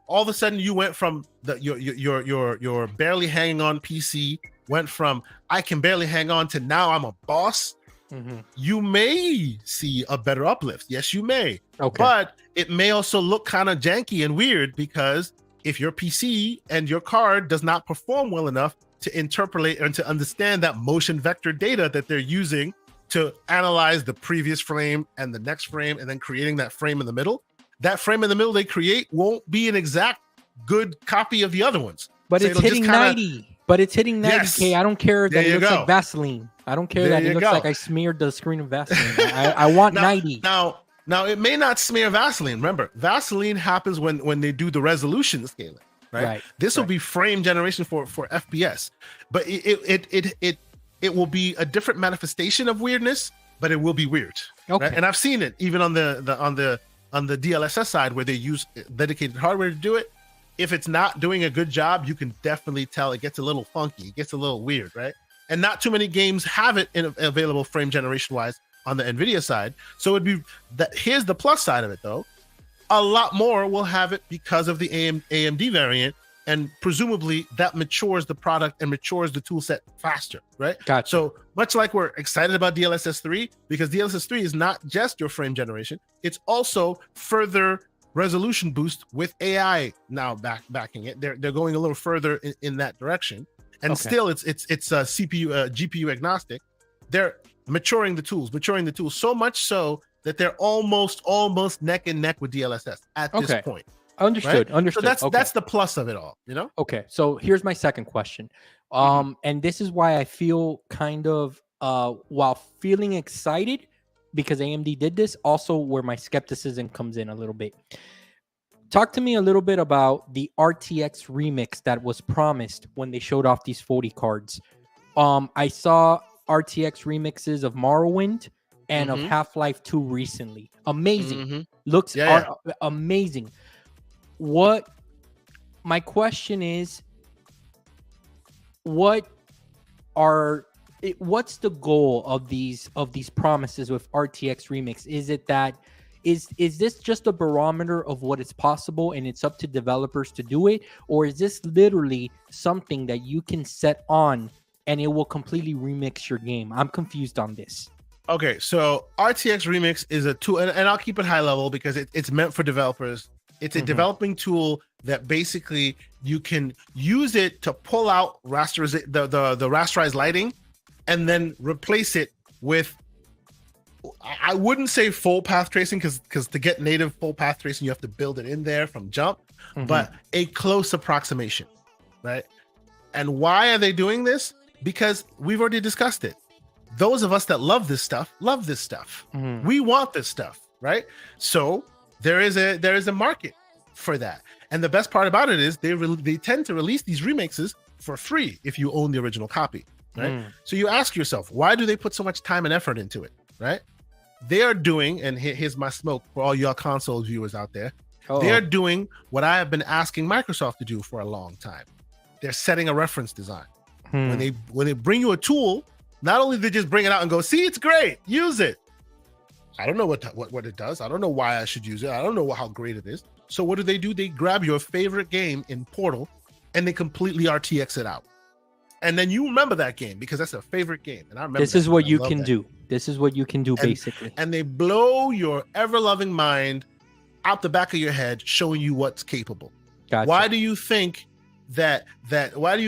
[SPEAKER 1] of a sudden you went from your barely hanging on PC went from I can barely hang on to now I'm a boss. You may see a better uplift. Yes, you may. Okay. But it may also look kind of janky and weird, because if your PC and your card does not perform well enough to interpolate and to understand that motion vector data that they're using to analyze the previous frame and the next frame, and then creating that frame in the middle, that frame in the middle they create won't be an exact good copy of the other ones.
[SPEAKER 2] But so it's hitting 90. But it's hitting 90K. Yes. I don't care that it looks like Vaseline. I don't care that it looks like I smeared the screen of Vaseline. I want 90.
[SPEAKER 1] Now, it may not smear Vaseline. Remember, Vaseline happens when they do the resolution scaling, right? This will be frame generation for FPS, but it will be a different manifestation of weirdness, but it will be weird. Okay. Right? And I've seen it even on the DLSS side, where they use dedicated hardware to do it. If it's not doing a good job, you can definitely tell it gets a little funky. It gets a little weird, right? And not too many games have it available frame generation wise on the NVIDIA side. So it'd be that. Here's the plus side of it, though. A lot more will have it because of the AMD variant, and presumably that matures the product and matures the tool set faster, right?
[SPEAKER 2] Gotcha.
[SPEAKER 1] So much like we're excited about DLSS 3, because DLSS 3 is not just your frame generation, it's also further resolution boost with AI now backing it. They're going a little further in that direction, and still it's CPU GPU agnostic. They're maturing the tools so much so that they're almost neck and neck with DLSS at this point.
[SPEAKER 2] Understood.
[SPEAKER 1] Right?
[SPEAKER 2] Understood.
[SPEAKER 1] So that's the plus of it all,
[SPEAKER 2] Okay. So here's my second question. And this is why I feel kind of while feeling excited because AMD did this, also where my skepticism comes in a little bit. Talk to me a little bit about the RTX remix that was promised when they showed off these 40 cards. I saw RTX remixes of Morrowind and of Half-Life 2 recently. Amazing. Looks amazing. What my question is, what's the goal of these promises with RTX remix? Is it that is this just a barometer of what is possible and it's up to developers to do it, or is this literally something that you can set on and it will completely remix your game? I'm confused on this.
[SPEAKER 1] Okay, so RTX remix is a tool, and I'll keep it high level because it's meant for developers. It's a developing tool that basically you can use it to pull out the rasterized lighting and then replace it with I wouldn't say full path tracing because to get native full path tracing, you have to build it in there from jump, but a close approximation, right? And why are they doing this? Because we've already discussed it. Those of us that love this stuff. We want this stuff, right? So there is a market for that. And the best part about it is they tend to release these remixes for free if you own the original copy, right? So you ask yourself, why do they put so much time and effort into it, right? They are doing, and here's my smoke for all y'all console viewers out there. They are doing what I have been asking Microsoft to do for a long time. They're setting a reference design. When they bring you a tool, not only they just bring it out and go, see, it's great, use it. I don't know what it does. I don't know why I should use it. I don't know how great it is. So what do? They grab your favorite game in Portal and they completely RTX it out. And then you remember that game because that's a favorite game. And I remember
[SPEAKER 2] this is what you can do. This is what you can do, basically.
[SPEAKER 1] And they blow your ever-loving mind out the back of your head, showing you what's capable.
[SPEAKER 2] Gotcha.
[SPEAKER 1] Why do you think that there's a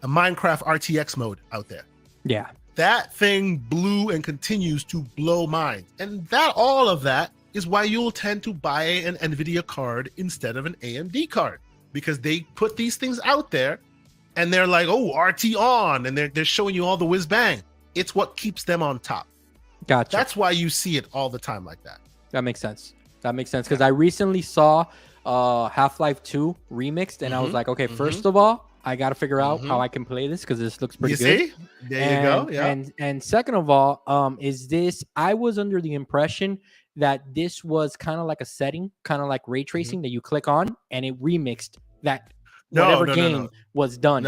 [SPEAKER 1] Minecraft RTX mode out there?
[SPEAKER 2] Yeah.
[SPEAKER 1] That thing blew and continues to blow minds. And all of that is why you'll tend to buy an NVIDIA card instead of an AMD card. Because they put these things out there and they're like, oh, RT on, and they're showing you all the whiz bang. It's what keeps them on top.
[SPEAKER 2] Gotcha.
[SPEAKER 1] That's why you see it all the time like that.
[SPEAKER 2] That makes sense. Because I recently saw Half-Life 2 remixed, and I was like, okay, first of all, I got to figure out how I can play this because this looks pretty good.
[SPEAKER 1] See? There you go. Yeah.
[SPEAKER 2] And second of all, I was under the impression that this was kind of like a setting, kind of like ray tracing that you click on and it remixed that whatever game was done.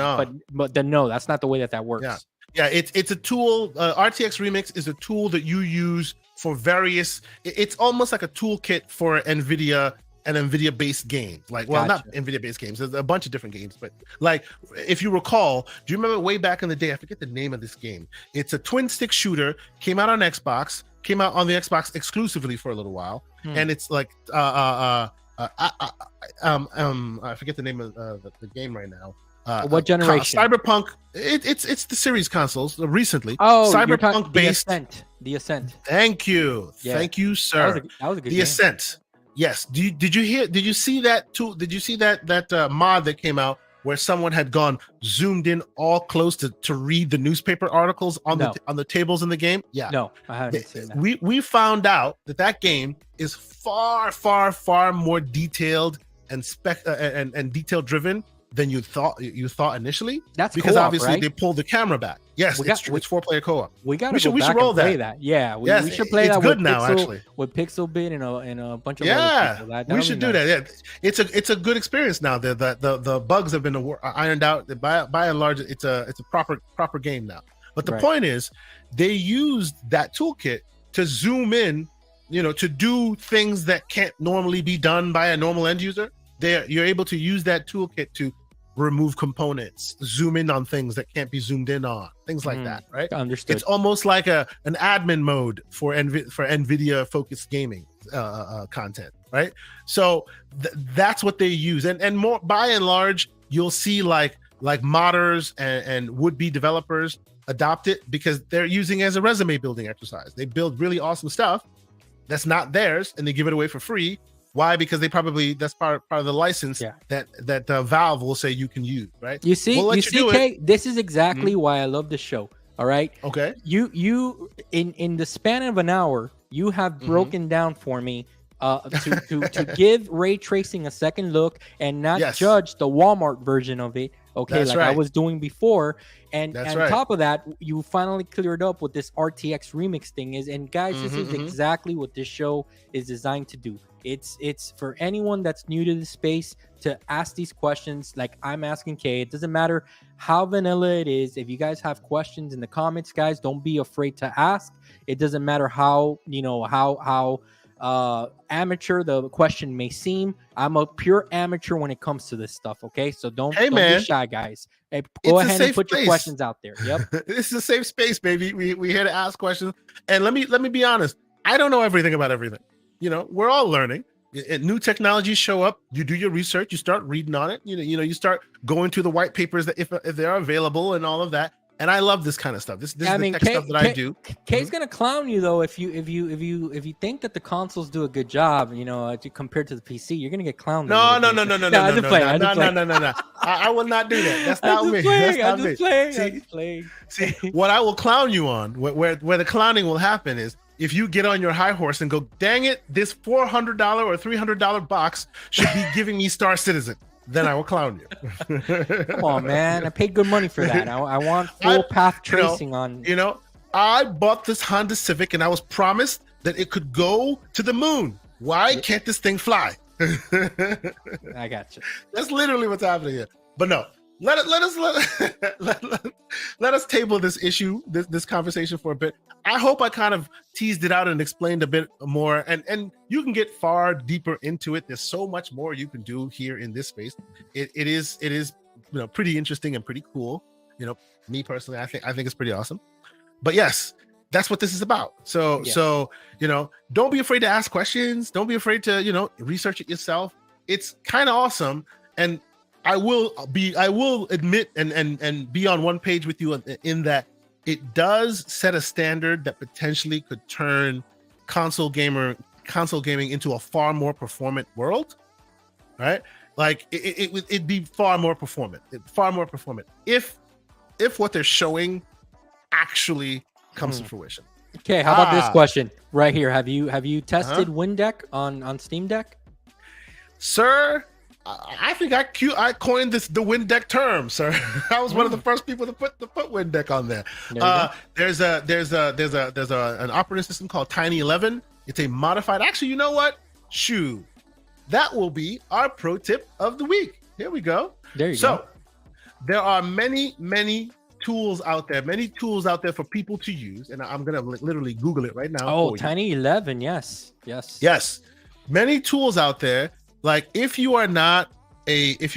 [SPEAKER 2] But then no, that's not the way that works.
[SPEAKER 1] Yeah, it's a tool. RTX Remix is a tool that you use for various. It's almost like a toolkit for NVIDIA and NVIDIA-based games. Like, well, not NVIDIA-based games. There's a bunch of different games, but like, if you recall, do you remember way back in the day? I forget the name of this game. It's a twin-stick shooter. Came out on Xbox. Came out on the Xbox exclusively for a little while, and it's like I forget the name of the game right now.
[SPEAKER 2] What generation?
[SPEAKER 1] Cyberpunk. It's the series consoles recently.
[SPEAKER 2] Oh,
[SPEAKER 1] Cyberpunk based.
[SPEAKER 2] The Ascent.
[SPEAKER 1] Thank you, thank you, sir.
[SPEAKER 2] That was a good
[SPEAKER 1] The
[SPEAKER 2] game.
[SPEAKER 1] Ascent. Yes. Did you see that too? Did you see that mod that came out where someone had gone zoomed in all close to read the newspaper articles on the tables in the game? Yeah.
[SPEAKER 2] No, I haven't seen that.
[SPEAKER 1] We found out that game is far, far, far more detailed and detail driven than you thought initially.
[SPEAKER 2] That's
[SPEAKER 1] because
[SPEAKER 2] co-op,
[SPEAKER 1] obviously
[SPEAKER 2] right?
[SPEAKER 1] they pulled the camera back. Yes, it's 4-player co-op.
[SPEAKER 2] We got to
[SPEAKER 1] we should roll that.
[SPEAKER 2] Yeah, we should play that.
[SPEAKER 1] It's good now, actually,
[SPEAKER 2] with Pixelbit and a bunch of other people.
[SPEAKER 1] We should do that. Yeah, it's a good experience now. The bugs have been ironed out. By and large, it's a proper game now. But the point is, they used that toolkit to zoom in, to do things that can't normally be done by a normal end user. You're able to use that toolkit to remove components, zoom in on things that can't be zoomed in on, things like that, right?
[SPEAKER 2] Understood.
[SPEAKER 1] It's almost like an admin mode for NVIDIA focused gaming content, right? So that's what they use, and more by and large, you'll see like modders and would-be developers adopt it because they're using it as a resume building exercise. They build really awesome stuff that's not theirs, and they give it away for free. Why? Because that's part of the license that Valve will say you can use, right?
[SPEAKER 2] You see, Kay, this is exactly why I love the show. All right.
[SPEAKER 1] Okay.
[SPEAKER 2] You in the span of an hour, you have broken down for me to give ray tracing a second look and not judge the Walmart version of it. Okay, I was doing before, and on top of that, you finally cleared up what this RTX remix thing is. And guys, this is exactly what this show is designed to do. It's for anyone that's new to the space to ask these questions like I'm asking Kay. It doesn't matter how vanilla it is. If you guys have questions in the comments, guys, don't be afraid to ask. It doesn't matter how amateur the question may seem. I'm a pure amateur when it comes to this stuff. Okay, so don't be shy, guys. Hey, go ahead and put your questions out there. Yep.
[SPEAKER 1] This is a safe space, baby. We here to ask questions. And let me be honest. I don't know everything about everything. We're all learning. New technologies show up. You do your research. You start reading on it. You start going to the white papers that if they are available and all of that. And I love this kind of stuff. This is the tech stuff that I do.
[SPEAKER 2] K's gonna clown you though if you think that the consoles do a good job, compared to the PC, you're gonna get clowned.
[SPEAKER 1] No. I will not do that. That's not me.
[SPEAKER 2] I'm just playing.
[SPEAKER 1] See, what I will clown you on, where the clowning will happen is if you get on your high horse and go, dang it, this $400 or $300 box should be giving me Star Citizen. Then I will clown you.
[SPEAKER 2] Come on, man. I paid good money for that. I want full path tracing on.
[SPEAKER 1] I bought this Honda Civic and I was promised that it could go to the moon. Why can't this thing fly?
[SPEAKER 2] I got you.
[SPEAKER 1] That's literally what's happening here. But no, let us table this issue, this conversation for a bit. I hope I kind of teased it out and explained a bit more, and you can get far deeper into it. There's so much more you can do here in this space. It is pretty interesting and pretty cool. Me personally, I think it's pretty awesome. But yes, that's what this is about. So don't be afraid to ask questions. Don't be afraid to research it yourself. It's kind of awesome, and I will admit and be on one page with you in that it does set a standard that potentially could turn console gaming into a far more performant world, right? Like it'd be far more performant if what they're showing actually comes to fruition.
[SPEAKER 2] Okay, how about this question right here? Have you tested WinDeck on Steam Deck?
[SPEAKER 1] Sir, I think I coined the WinDeck term, sir. I was one of the first people to put WinDeck on there. There's an operating system called Tiny 11. It's a modified. Actually, you know what? Shoo, that will be our pro tip of the week. Here we go.
[SPEAKER 2] There you go.
[SPEAKER 1] So there are many tools out there for people to use, and I'm gonna literally Google it right now.
[SPEAKER 2] Oh, Tiny 11. Yes.
[SPEAKER 1] Many tools out there. Like if you are not a big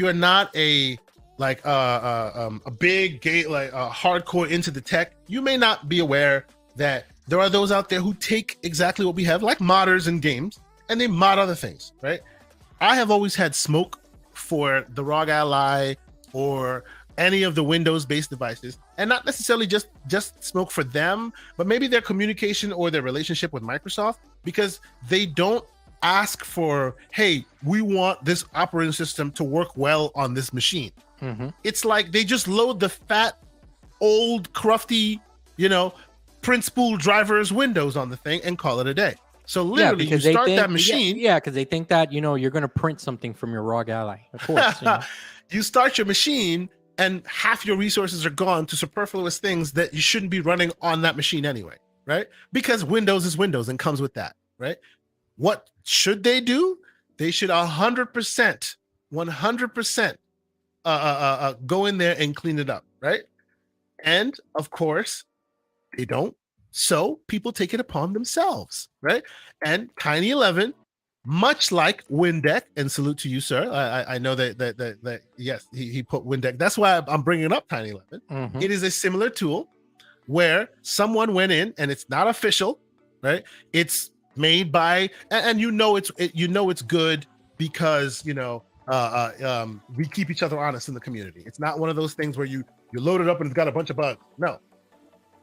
[SPEAKER 1] game, hardcore into the tech, you may not be aware that there are those out there who take exactly what we have, like modders in games, and they mod other things, right? I have always had smoke for the ROG Ally or any of the Windows-based devices, and not necessarily just smoke for them, but maybe their communication or their relationship with Microsoft, because they don't ask for, hey, we want this operating system to work well on this machine. It's like they just load the fat, old, crufty, print spool drivers Windows on the thing and call it a day. So literally, you start that machine.
[SPEAKER 2] Yeah, because they think that you're going to print something from your ROG Ally. Of course.
[SPEAKER 1] You start your machine, and half your resources are gone to superfluous things that you shouldn't be running on that machine anyway, right? Because Windows is Windows and comes with that, right? What should they do? They should 100% go in there and clean it up, right? And of course, they don't. So people take it upon themselves, right? And Tiny 11, much like WinDeck, and salute to you, sir. I know that yes, he put WinDeck. That's why I'm bringing up Tiny 11. It is a similar tool where someone went in, and it's not official, right? It's made by, and it's good because we keep each other honest in the community. It's not one of those things where you load it up and it's got a bunch of bugs. No,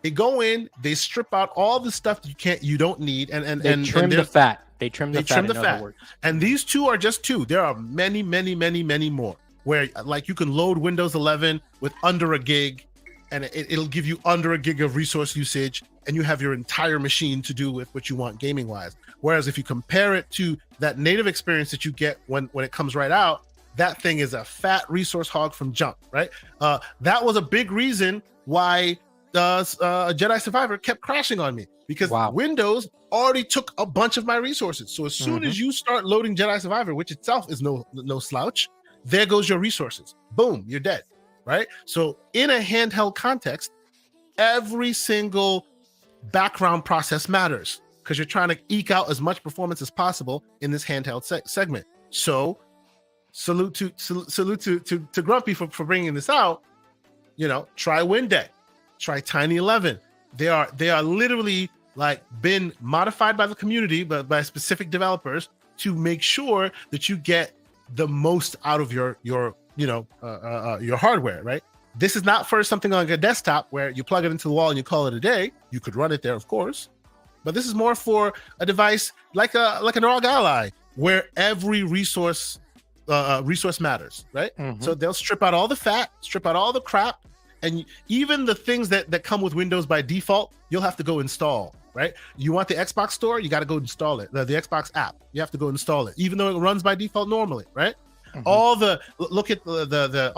[SPEAKER 1] they go in, they strip out all the stuff you don't need, and
[SPEAKER 2] they trim the fat. They trim the fat.
[SPEAKER 1] And these two are just two. There are many more where like you can load Windows 11 with under a gig, and it'll give you under a gig of resource usage, and you have your entire machine to do with what you want gaming wise. Whereas if you compare it to that native experience that you get when it comes right out, that thing is a fat resource hog from jump, right? That was a big reason why Jedi Survivor kept crashing on me, because Windows already took a bunch of my resources. So as soon as you start loading Jedi Survivor, which itself is no slouch, there goes your resources. Boom, you're dead, right? So in a handheld context, every single background process matters, because you're trying to eke out as much performance as possible in this handheld segment. So salute to Grumpy for bringing this out. Try WinDeck, try Tiny 11. They are literally like been modified by the community, but by specific developers to make sure that you get the most out of your hardware, right? This is not for something like a desktop where you plug it into the wall and you call it a day. You could run it there, of course, but this is more for a device like an ROG Ally, where every resource matters, right? So they'll strip out all the fat, strip out all the crap, and even the things that come with Windows by default, you'll have to go install, right? You want the Xbox store, you got to go install it. The Xbox app, you have to go install it, even though it runs by default normally, right? All the look at the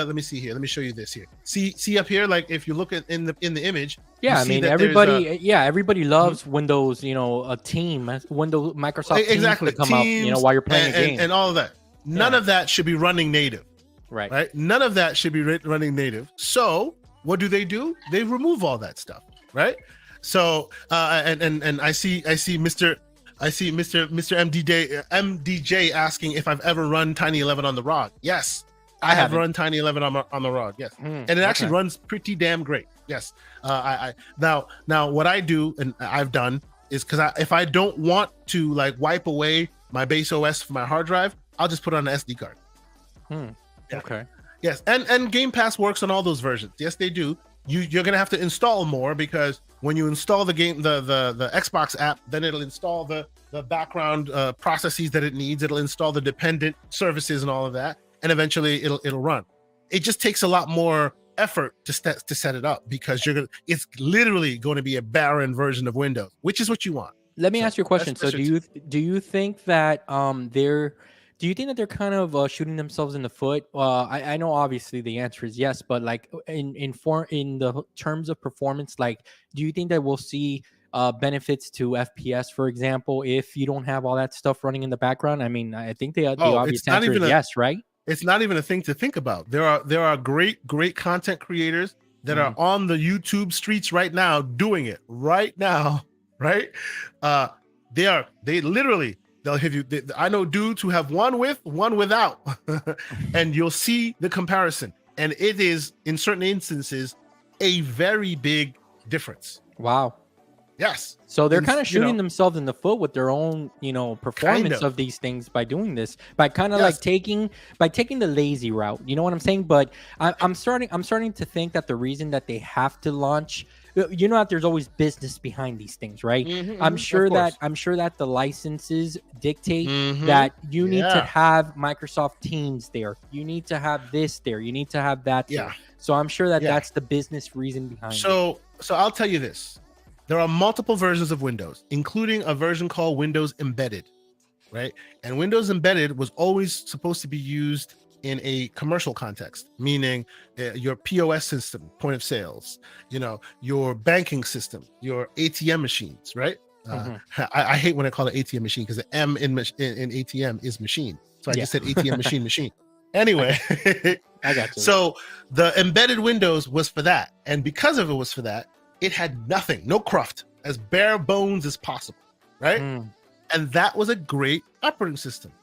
[SPEAKER 1] let me see here. Let me show you this here. See up here, like if you look at in the image.
[SPEAKER 2] Yeah, I mean everybody loves Windows. You know, a team, Windows, Microsoft
[SPEAKER 1] exactly
[SPEAKER 2] Teams to come up.
[SPEAKER 1] Teams
[SPEAKER 2] you know, while you're playing a game
[SPEAKER 1] and all of that. None of that should be running native. Right. None of that should be running native. So what do? They remove all that stuff. Right. So and I see Mr. MDJ asking if I've ever run Tiny 11 on the ROG. Yes, I have run Tiny 11 on the ROG. Yes, and it actually runs pretty damn great. Yes. I now what I do and I've done is because if I don't want to like wipe away my base OS from my hard drive, I'll just put it on an SD card. Yeah.
[SPEAKER 2] Okay.
[SPEAKER 1] Yes, and Game Pass works on all those versions. Yes, they do. You're gonna have to install more because when you install the game, the Xbox app, then it'll install the background processes that it needs. It'll install the dependent services and all of that, and eventually it'll run. It just takes a lot more effort to set it up because it's literally going to be a barren version of Windows, which is what you want.
[SPEAKER 2] Let me ask you a question. So do you think that do you think that they're kind of shooting themselves in the foot? I know obviously the answer is yes, but like in the terms of performance, like do you think that we'll see benefits to FPS, for example, if you don't have all that stuff running in the background? I mean, I think the obvious answer is yes, right?
[SPEAKER 1] It's not even a thing to think about. There are great content creators that are on the YouTube streets right now doing it right now, right? They'll have you. I know dudes who have one with, one without, and you'll see the comparison. And it is, in certain instances, a very big difference.
[SPEAKER 2] Wow.
[SPEAKER 1] Yes.
[SPEAKER 2] So they're kind of shooting themselves in the foot with their own, performance of these things by doing this, by kind of like taking the lazy route. You know what I'm saying? But I'm starting to think that the reason that they have to launch, that there's always business behind these things, right? I'm sure that the licenses dictate that you need to have Microsoft Teams there. You need to have this there. You need to have that there. So I'm sure that that's the business reason behind it.
[SPEAKER 1] So I'll tell you this. There are multiple versions of Windows, including a version called Windows Embedded, right? And Windows Embedded was always supposed to be used in a commercial context, meaning your POS system, point of sales, your banking system, your ATM machines, right? I hate when I call it ATM machine because the M in ATM is machine. So I just said ATM machine. Anyway,
[SPEAKER 2] I got you.
[SPEAKER 1] So the embedded Windows was for that. And because of it was for that, it had nothing, no cruft, as bare bones as possible, right? And that was a great operating system,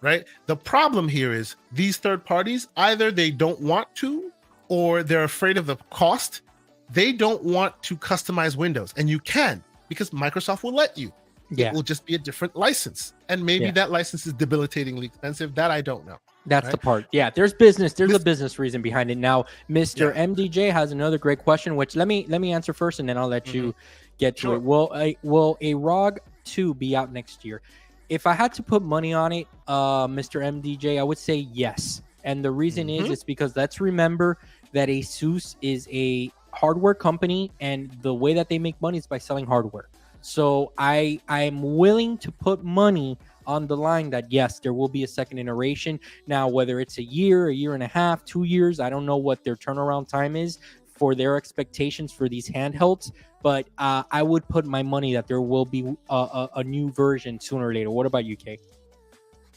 [SPEAKER 1] right? The problem here is these third parties, either they don't want to, or they're afraid of the cost. They don't want to customize Windows, and you can, because Microsoft will let you. It will just be a different license, and maybe that license is debilitatingly expensive. That I don't know.
[SPEAKER 2] That's the part. Yeah, there's business. There's a business reason behind it. Now, Mr. MDJ has another great question, which let me answer first, and then I'll let you get to it. Will a ROG 2 be out next year? If I had to put money on it, Mr. MDJ, I would say yes. And the reason is it's because let's remember that ASUS is a hardware company, and the way that they make money is by selling hardware. So I'm willing to put money on the line that yes, there will be a second iteration. Now, whether it's a year and a half, 2 years, I don't know what their turnaround time is for their expectations for these handhelds, but I would put my money that there will be a new version sooner or later. What about you, Kay?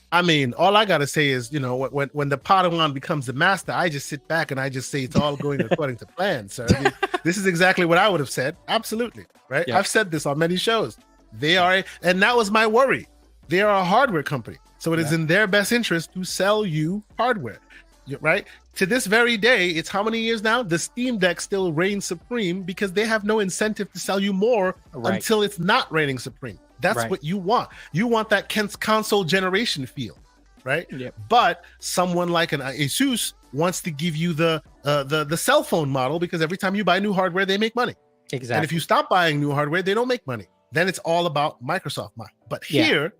[SPEAKER 1] I mean, all I gotta say is, when the Padawan becomes the master, I just sit back and I just say it's all going according to plan. So I mean, this is exactly what I would have said. Absolutely, right? Yeah. I've said this on many shows. And that was my worry. They are a hardware company, so it is in their best interest to sell you hardware, right? To this very day, it's how many years now? The Steam Deck still reigns supreme because they have no incentive to sell you more until it's not reigning supreme. That's what you want. You want that console generation feel, right?
[SPEAKER 2] Yep.
[SPEAKER 1] But someone like an Asus wants to give you the cell phone model because every time you buy new hardware, they make money.
[SPEAKER 2] Exactly.
[SPEAKER 1] And if you stop buying new hardware, they don't make money. Then it's all about Microsoft. But here,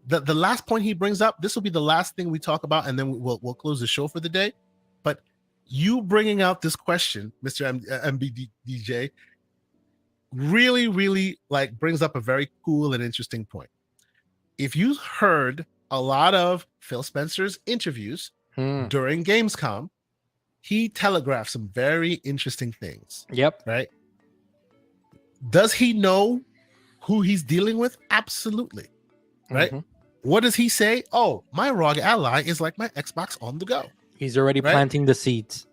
[SPEAKER 1] the last point he brings up, this will be the last thing we talk about, and then we'll close the show for the day. But you bringing out this question, Mr. MBDJ, really, really like brings up a very cool and interesting point. If you heard a lot of Phil Spencer's interviews during Gamescom, he telegraphed some very interesting things.
[SPEAKER 2] Yep.
[SPEAKER 1] Right? Does he know who he's dealing with? Absolutely. Right? What does he say? Oh, my ROG Ally is like my Xbox on the go.
[SPEAKER 2] He's already planting the seeds.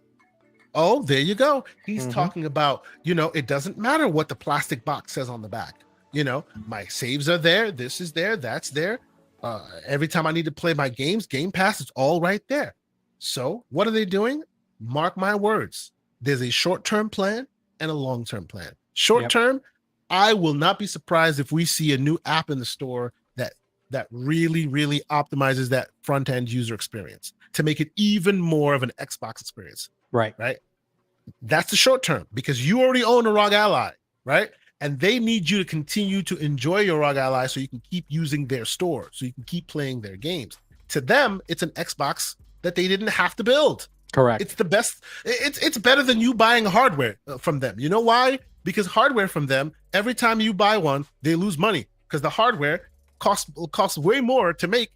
[SPEAKER 1] Oh, there you go. He's talking about, it doesn't matter what the plastic box says on the back. My saves are there. This is there. That's there. Every time I need to play my games, Game Pass, it's all right there. So what are they doing? Mark my words. There's a short-term plan and a long-term plan. Short-term, I will not be surprised if we see a new app in the store that really, really optimizes that front-end user experience to make it even more of an Xbox experience. Right. That's the short-term because you already own a ROG Ally, right? And they need you to continue to enjoy your ROG Ally so you can keep using their store, so you can keep playing their games. To them, it's an Xbox that they didn't have to build.
[SPEAKER 2] Correct.
[SPEAKER 1] It's the best. It's better than you buying hardware from them. You know why? Because hardware from them, every time you buy one, they lose money because the hardware costs way more to make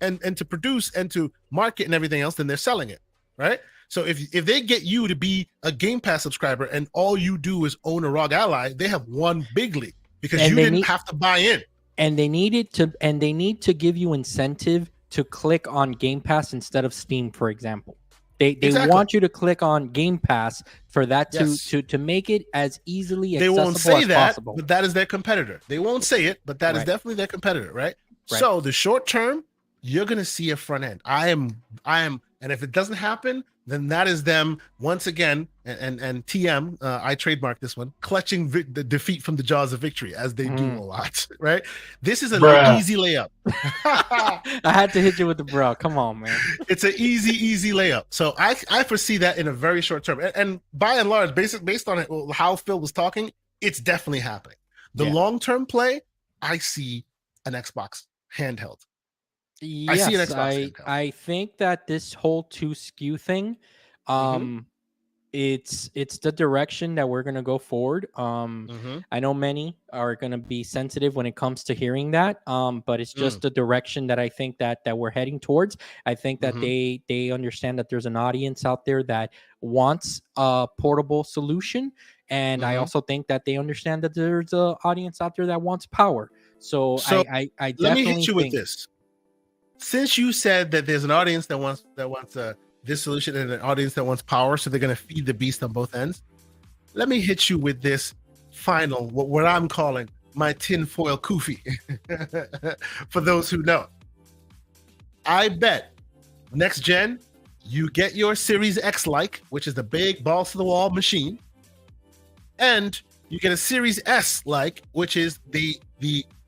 [SPEAKER 1] and to produce and to market and everything else than they're selling it, right? So if they get you to be a Game Pass subscriber and all you do is own a ROG Ally, they have won bigly because you didn't have to buy in.
[SPEAKER 2] And they need to give you incentive to click on Game Pass instead of Steam, for example. They want you to click on Game Pass for that to make it as easily accessible as possible. They won't say that,
[SPEAKER 1] but that is their competitor. They won't say it, but that is definitely their competitor, right? So the short term, you're gonna see a front end. I am, and if it doesn't happen, then that is them once again. And TM, I trademarked this one, clutching the defeat from the jaws of victory, as they do a lot, right? This is an easy layup.
[SPEAKER 2] I had to hit you with the bro. Come on, man.
[SPEAKER 1] It's an easy layup. So I foresee that in a very short term. And by and large, based on how Phil was talking, it's definitely happening. The long-term play, I see an Xbox handheld.
[SPEAKER 2] Yes, I see an Xbox handheld. I think that this whole 2 SKU thing, it's the direction that we're going to go forward. I know many are going to be sensitive when it comes to hearing that, but it's just the direction that I think that we're heading towards. I think that they understand that there's an audience out there that wants a portable solution, and I also think that they understand that there's an audience out there that wants power. So I
[SPEAKER 1] let me hit you with this. Since you said that there's an audience that wants this solution and an audience that wants power, so they're going to feed the beast on both ends, let me hit you with this final, what I'm calling my tinfoil kufi. For those who know, I bet next gen you get your Series X like, which is the big balls to the wall machine, and you get a Series S like, which is the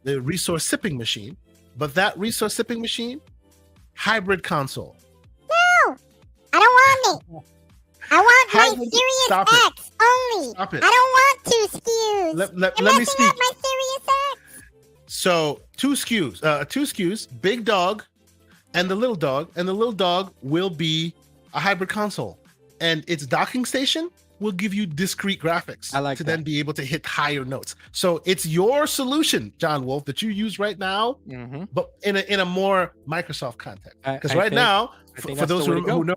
[SPEAKER 1] resource sipping machine. But that resource sipping machine, hybrid console.
[SPEAKER 3] No, I don't want it. I want my Series X only.
[SPEAKER 1] Stop it.
[SPEAKER 3] I don't want 2 SKUs.
[SPEAKER 1] Let me speak.
[SPEAKER 3] My Series X.
[SPEAKER 1] So 2 SKUs, big dog and the little dog will be a hybrid console, and its docking station will give you discrete graphics then be able to hit higher notes. So it's your solution, John Wolf, that you use right now, but in a more Microsoft context. Because now, for those who remember,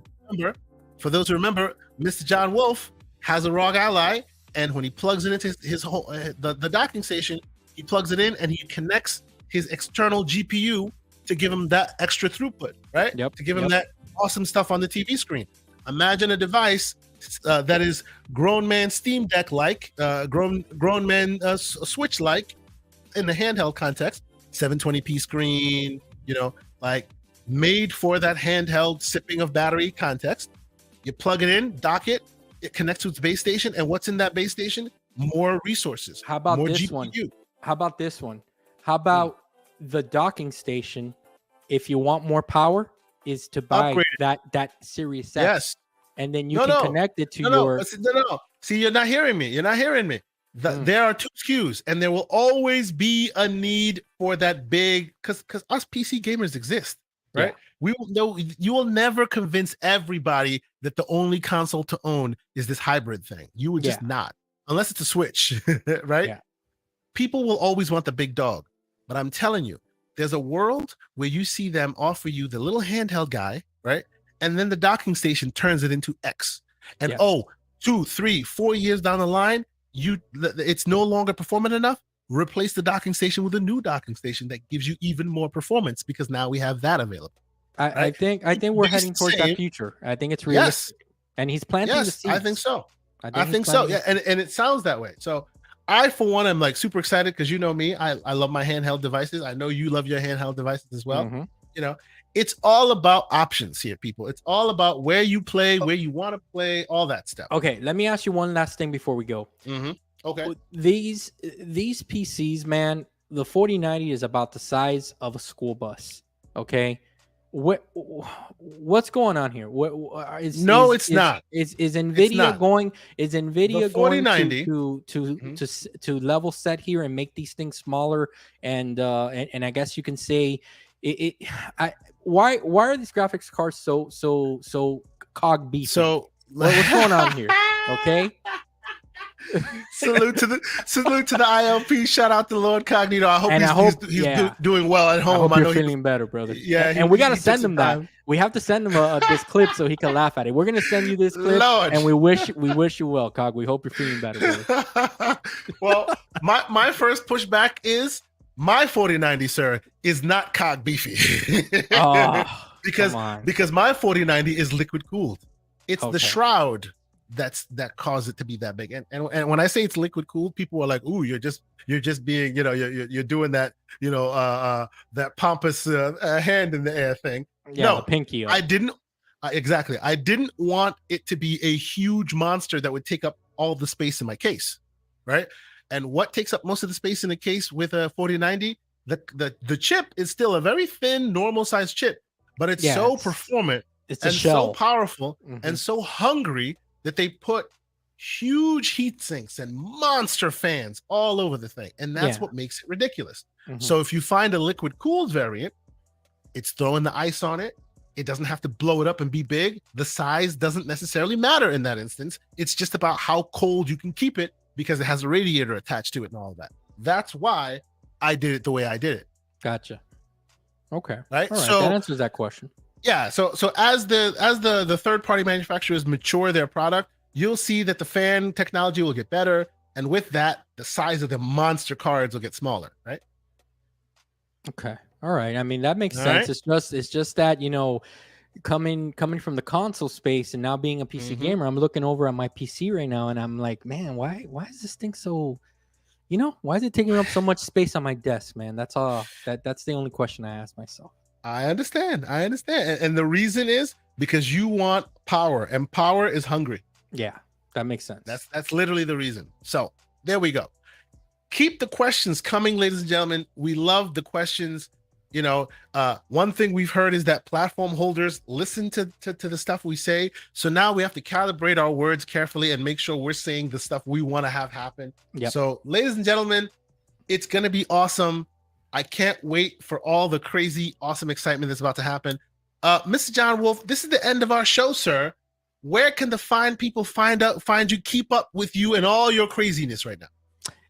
[SPEAKER 1] Mr. John Wolf has a ROG Ally, and when he plugs it into his whole the docking station, he plugs it in and he connects his external GPU to give him that extra throughput, right? To give him that awesome stuff on the TV screen. Imagine a device that is grown man Steam Deck like, grown man Switch like, in the handheld context, 720p screen, like made for that handheld sipping of battery context. You plug it in, dock it, it connects to its base station, and what's in that base station? More resources.
[SPEAKER 2] How about
[SPEAKER 1] more
[SPEAKER 2] this
[SPEAKER 1] GPU.
[SPEAKER 2] one? How about this one? How about the docking station? If you want more power, is to buy
[SPEAKER 1] Upgrade
[SPEAKER 2] that Series X.
[SPEAKER 1] Yes.
[SPEAKER 2] And then you can connect it to your.
[SPEAKER 1] No. See, you're not hearing me. There are 2 SKUs, and there will always be a need for that big, because us PC gamers exist, right?
[SPEAKER 2] Yeah.
[SPEAKER 1] We will know. You will never convince everybody that the only console to own is this hybrid thing. You would just not, unless it's a Switch, right?
[SPEAKER 2] Yeah.
[SPEAKER 1] People will always want the big dog, but I'm telling you, there's a world where you see them offer you the little handheld guy, right? And then the docking station turns it into X. And 2, 3, 4 years down the line, it's no longer performant enough. Replace the docking station with a new docking station that gives you even more performance, because now we have that available.
[SPEAKER 2] I think we're heading towards that future. I think it's realistic. Yes. And he's planting the seeds.
[SPEAKER 1] I think so. I think so. Yeah, and it sounds that way. So I, for one, am like super excited, because you know me, I love my handheld devices. I know you love your handheld devices as well.
[SPEAKER 2] Mm-hmm.
[SPEAKER 1] You know, it's all about options here, people. It's all about where you play, where you want to play, all that stuff.
[SPEAKER 2] Okay, let me ask you one last thing before we go.
[SPEAKER 1] Mm-hmm. Okay.
[SPEAKER 2] These PCs, man, the 4090 is about the size of a school bus. Okay. What's going on here? It's not. Is Nvidia going? Is Nvidia going to level set here and make these things smaller? And I guess you can say why are these graphics cards so cog beefy?
[SPEAKER 1] So
[SPEAKER 2] what's going on here? Okay.
[SPEAKER 1] salute to the ILP. Shout out to Lord Cognito. I hope he's doing well at home.
[SPEAKER 2] I know you're feeling better, brother.
[SPEAKER 1] Yeah,
[SPEAKER 2] and we gotta send him that. We have to send him this clip so he can laugh at it. We're gonna send you this clip, and we wish you well, Cog. We hope you're feeling better, brother.
[SPEAKER 1] Well, my first pushback is my 4090, sir, is not cog beefy. because my 4090 is liquid cooled. It's the shroud that caused it to be that big. And when I say it's liquid cooled, people are like, "Ooh, you're just being, you're doing that, that pompous hand in the air thing."
[SPEAKER 2] Yeah,
[SPEAKER 1] no,
[SPEAKER 2] the pinky.
[SPEAKER 1] I didn't want it to be a huge monster that would take up all the space in my case, right? And what takes up most of the space in the case with a 4090? The chip is still a very thin, normal sized chip, but it's so performant and so powerful and so hungry that they put huge heat sinks and monster fans all over the thing. And that's what makes it ridiculous. So if you find a liquid cooled variant, it's throwing the ice on it. It doesn't have to blow it up and be big. The size doesn't necessarily matter in that instance. It's just about how cold you can keep it, because it has a radiator attached to it and all of that. That's why I did it the way I did it.
[SPEAKER 2] Gotcha. Okay.
[SPEAKER 1] Right.
[SPEAKER 2] All right.
[SPEAKER 1] So
[SPEAKER 2] that answers that question.
[SPEAKER 1] Yeah. So as the third party manufacturers mature their product, you'll see that the fan technology will get better, and with that, the size of the monster cards will get smaller. Right.
[SPEAKER 2] Okay. All right. I mean, that makes sense. Right. It's just that, coming from the console space and now being a PC gamer, I'm looking over at my PC right now and I'm like, man, why is this thing so, why is it taking up so much space on my desk, man? That's all. That's the only question I ask myself.
[SPEAKER 1] I understand. And the reason is because you want power, and power is hungry.
[SPEAKER 2] Yeah, that makes sense.
[SPEAKER 1] That's literally the reason. So there we go. Keep the questions coming, ladies and gentlemen. We love the questions. One thing we've heard is that platform holders listen to the stuff we say. So now we have to calibrate our words carefully and make sure we're saying the stuff we want to have happen.
[SPEAKER 2] Yep.
[SPEAKER 1] So, ladies and gentlemen, it's going to be awesome. I can't wait for all the crazy, awesome excitement that's about to happen. Mr. John Wolf, this is the end of our show, sir. Where can the people find you, keep up with you and all your craziness right now?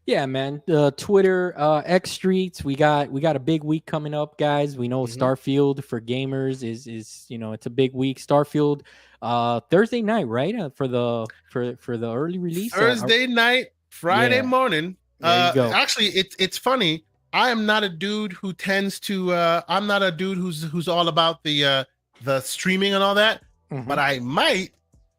[SPEAKER 2] Yeah, man. Twitter, X Streets. We got a big week coming up, guys. We know Starfield for gamers is it's a big week. Starfield, Thursday night, right? For the early release.
[SPEAKER 1] Thursday night, Friday morning.
[SPEAKER 2] There you go.
[SPEAKER 1] Actually, it's funny. I am not a dude who tends to. I'm not a dude who's all about the streaming and all that. But I might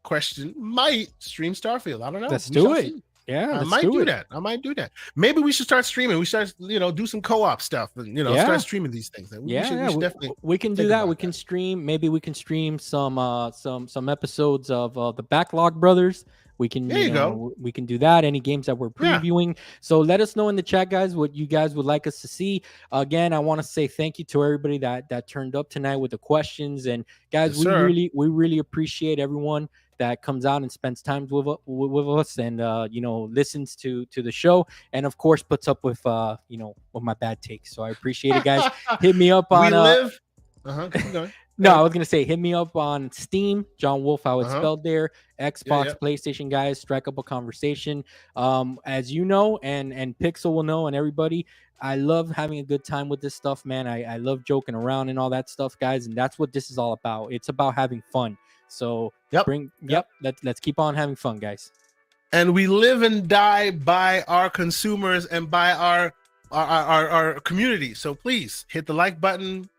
[SPEAKER 1] stream Starfield. I don't know.
[SPEAKER 2] Let's do it. Yeah,
[SPEAKER 1] I might do that. Maybe we should start streaming. We start, do some co-op stuff and start streaming these things. We
[SPEAKER 2] can do that. We can stream. Maybe we can stream some episodes of the Backlog Brothers. We can we can do that. Any games that we're previewing. So let us know in the chat, guys, what you guys would like us to see. Again, I want to say thank you to everybody that turned up tonight with the questions. And guys, we really appreciate everyone that comes out and spends time with us and listens to the show, and of course puts up with with my bad takes. So I appreciate it, guys. Hit me up on
[SPEAKER 1] keep going.
[SPEAKER 2] No, I was gonna say hit me up on Steam, John Wolf, how it's spelled there, Xbox, PlayStation, guys. Strike up a conversation. As you know, and Pixel will know, and everybody, I love having a good time with this stuff, man. I love joking around and all that stuff, guys, and that's what this is all about. It's about having fun. So let's keep on having fun, guys.
[SPEAKER 1] And we live and die by our consumers and by our community. So please hit the like button,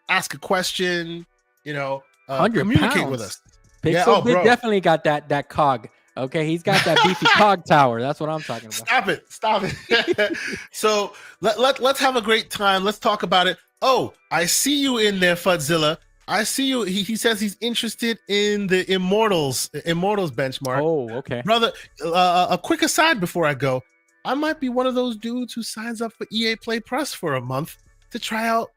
[SPEAKER 1] ask a question, communicate with us.
[SPEAKER 2] Pixel definitely got that cog. Okay, he's got that beefy cog tower. That's what I'm talking about.
[SPEAKER 1] Stop it. So let's have a great time. Let's talk about it. Oh, I see you in there, Fudzilla. I see you. He says he's interested in the Immortals benchmark.
[SPEAKER 2] Oh, okay.
[SPEAKER 1] Brother, a quick aside before I go. I might be one of those dudes who signs up for EA Play Plus for a month to try out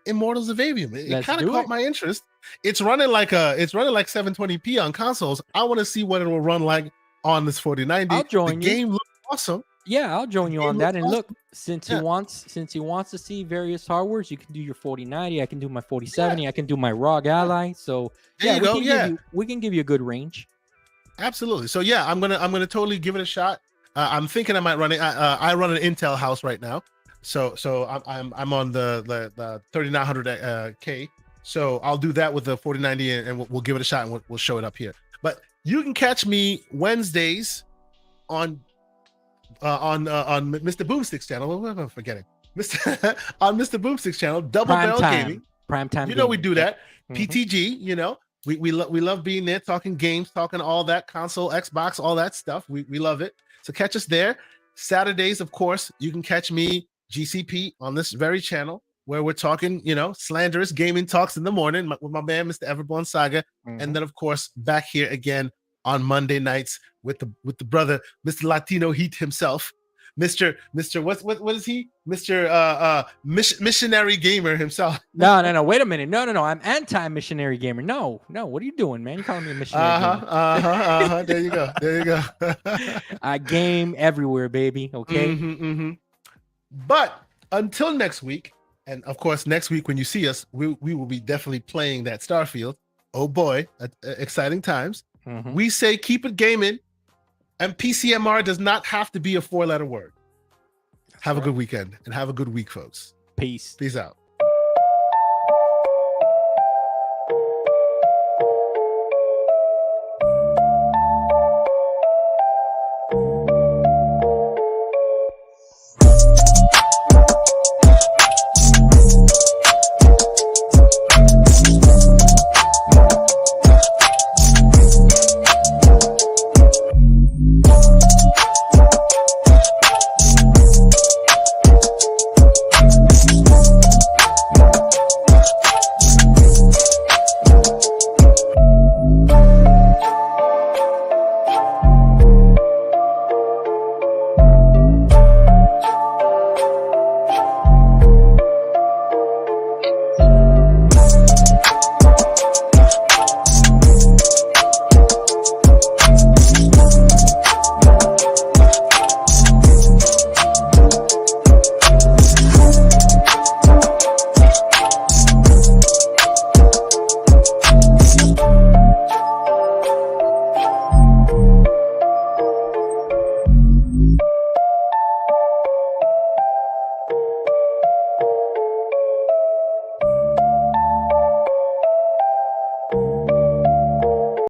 [SPEAKER 1] Immortals of Avium. It kind of caught my interest. It's running like 720p on consoles. I want to see what it will run like on this 4090.
[SPEAKER 2] I'll join
[SPEAKER 1] you. The game looks awesome.
[SPEAKER 2] Yeah, I'll join you on that. And look, since he wants to see various hardwares, you can do your 4090. I can do my 4070. I can do my ROG Ally. So we can give you a good range.
[SPEAKER 1] Absolutely. So I'm gonna totally give it a shot. I'm thinking I might run it. I run an Intel house right now, so I'm on the 3900K. So I'll do that with the 4090, and we'll give it a shot, and we'll show it up here. But you can catch me Wednesdays on Mr. Boomstick's channel. What am I forgetting? On Mr. Boomstick's channel, Double Barrel Gaming.
[SPEAKER 2] Primetime.
[SPEAKER 1] You know we do that. PTG. We love being there, talking games, talking all that console, Xbox, all that stuff. We love it. So catch us there. Saturdays, of course, you can catch me GCP on this very channel where we're talking, slanderous gaming talks in the morning with my man, Mr. Everborn Saga, and then of course back here again on Monday nights with the brother, Mr. Latino Heat himself, Mr. What is he? Mr. Missionary Gamer himself.
[SPEAKER 2] No. Wait a minute. No. I'm anti-missionary gamer. No. What are you doing, man? You calling me a missionary gamer?
[SPEAKER 1] There you go.
[SPEAKER 2] I game everywhere, baby. Okay.
[SPEAKER 1] But until next week, and of course next week when you see us, we will be definitely playing that Starfield. Oh boy, exciting times. We say keep it gaming, and PCMR does not have to be a 4-letter word. Have a good weekend and have a good week, folks.
[SPEAKER 2] Peace
[SPEAKER 1] out.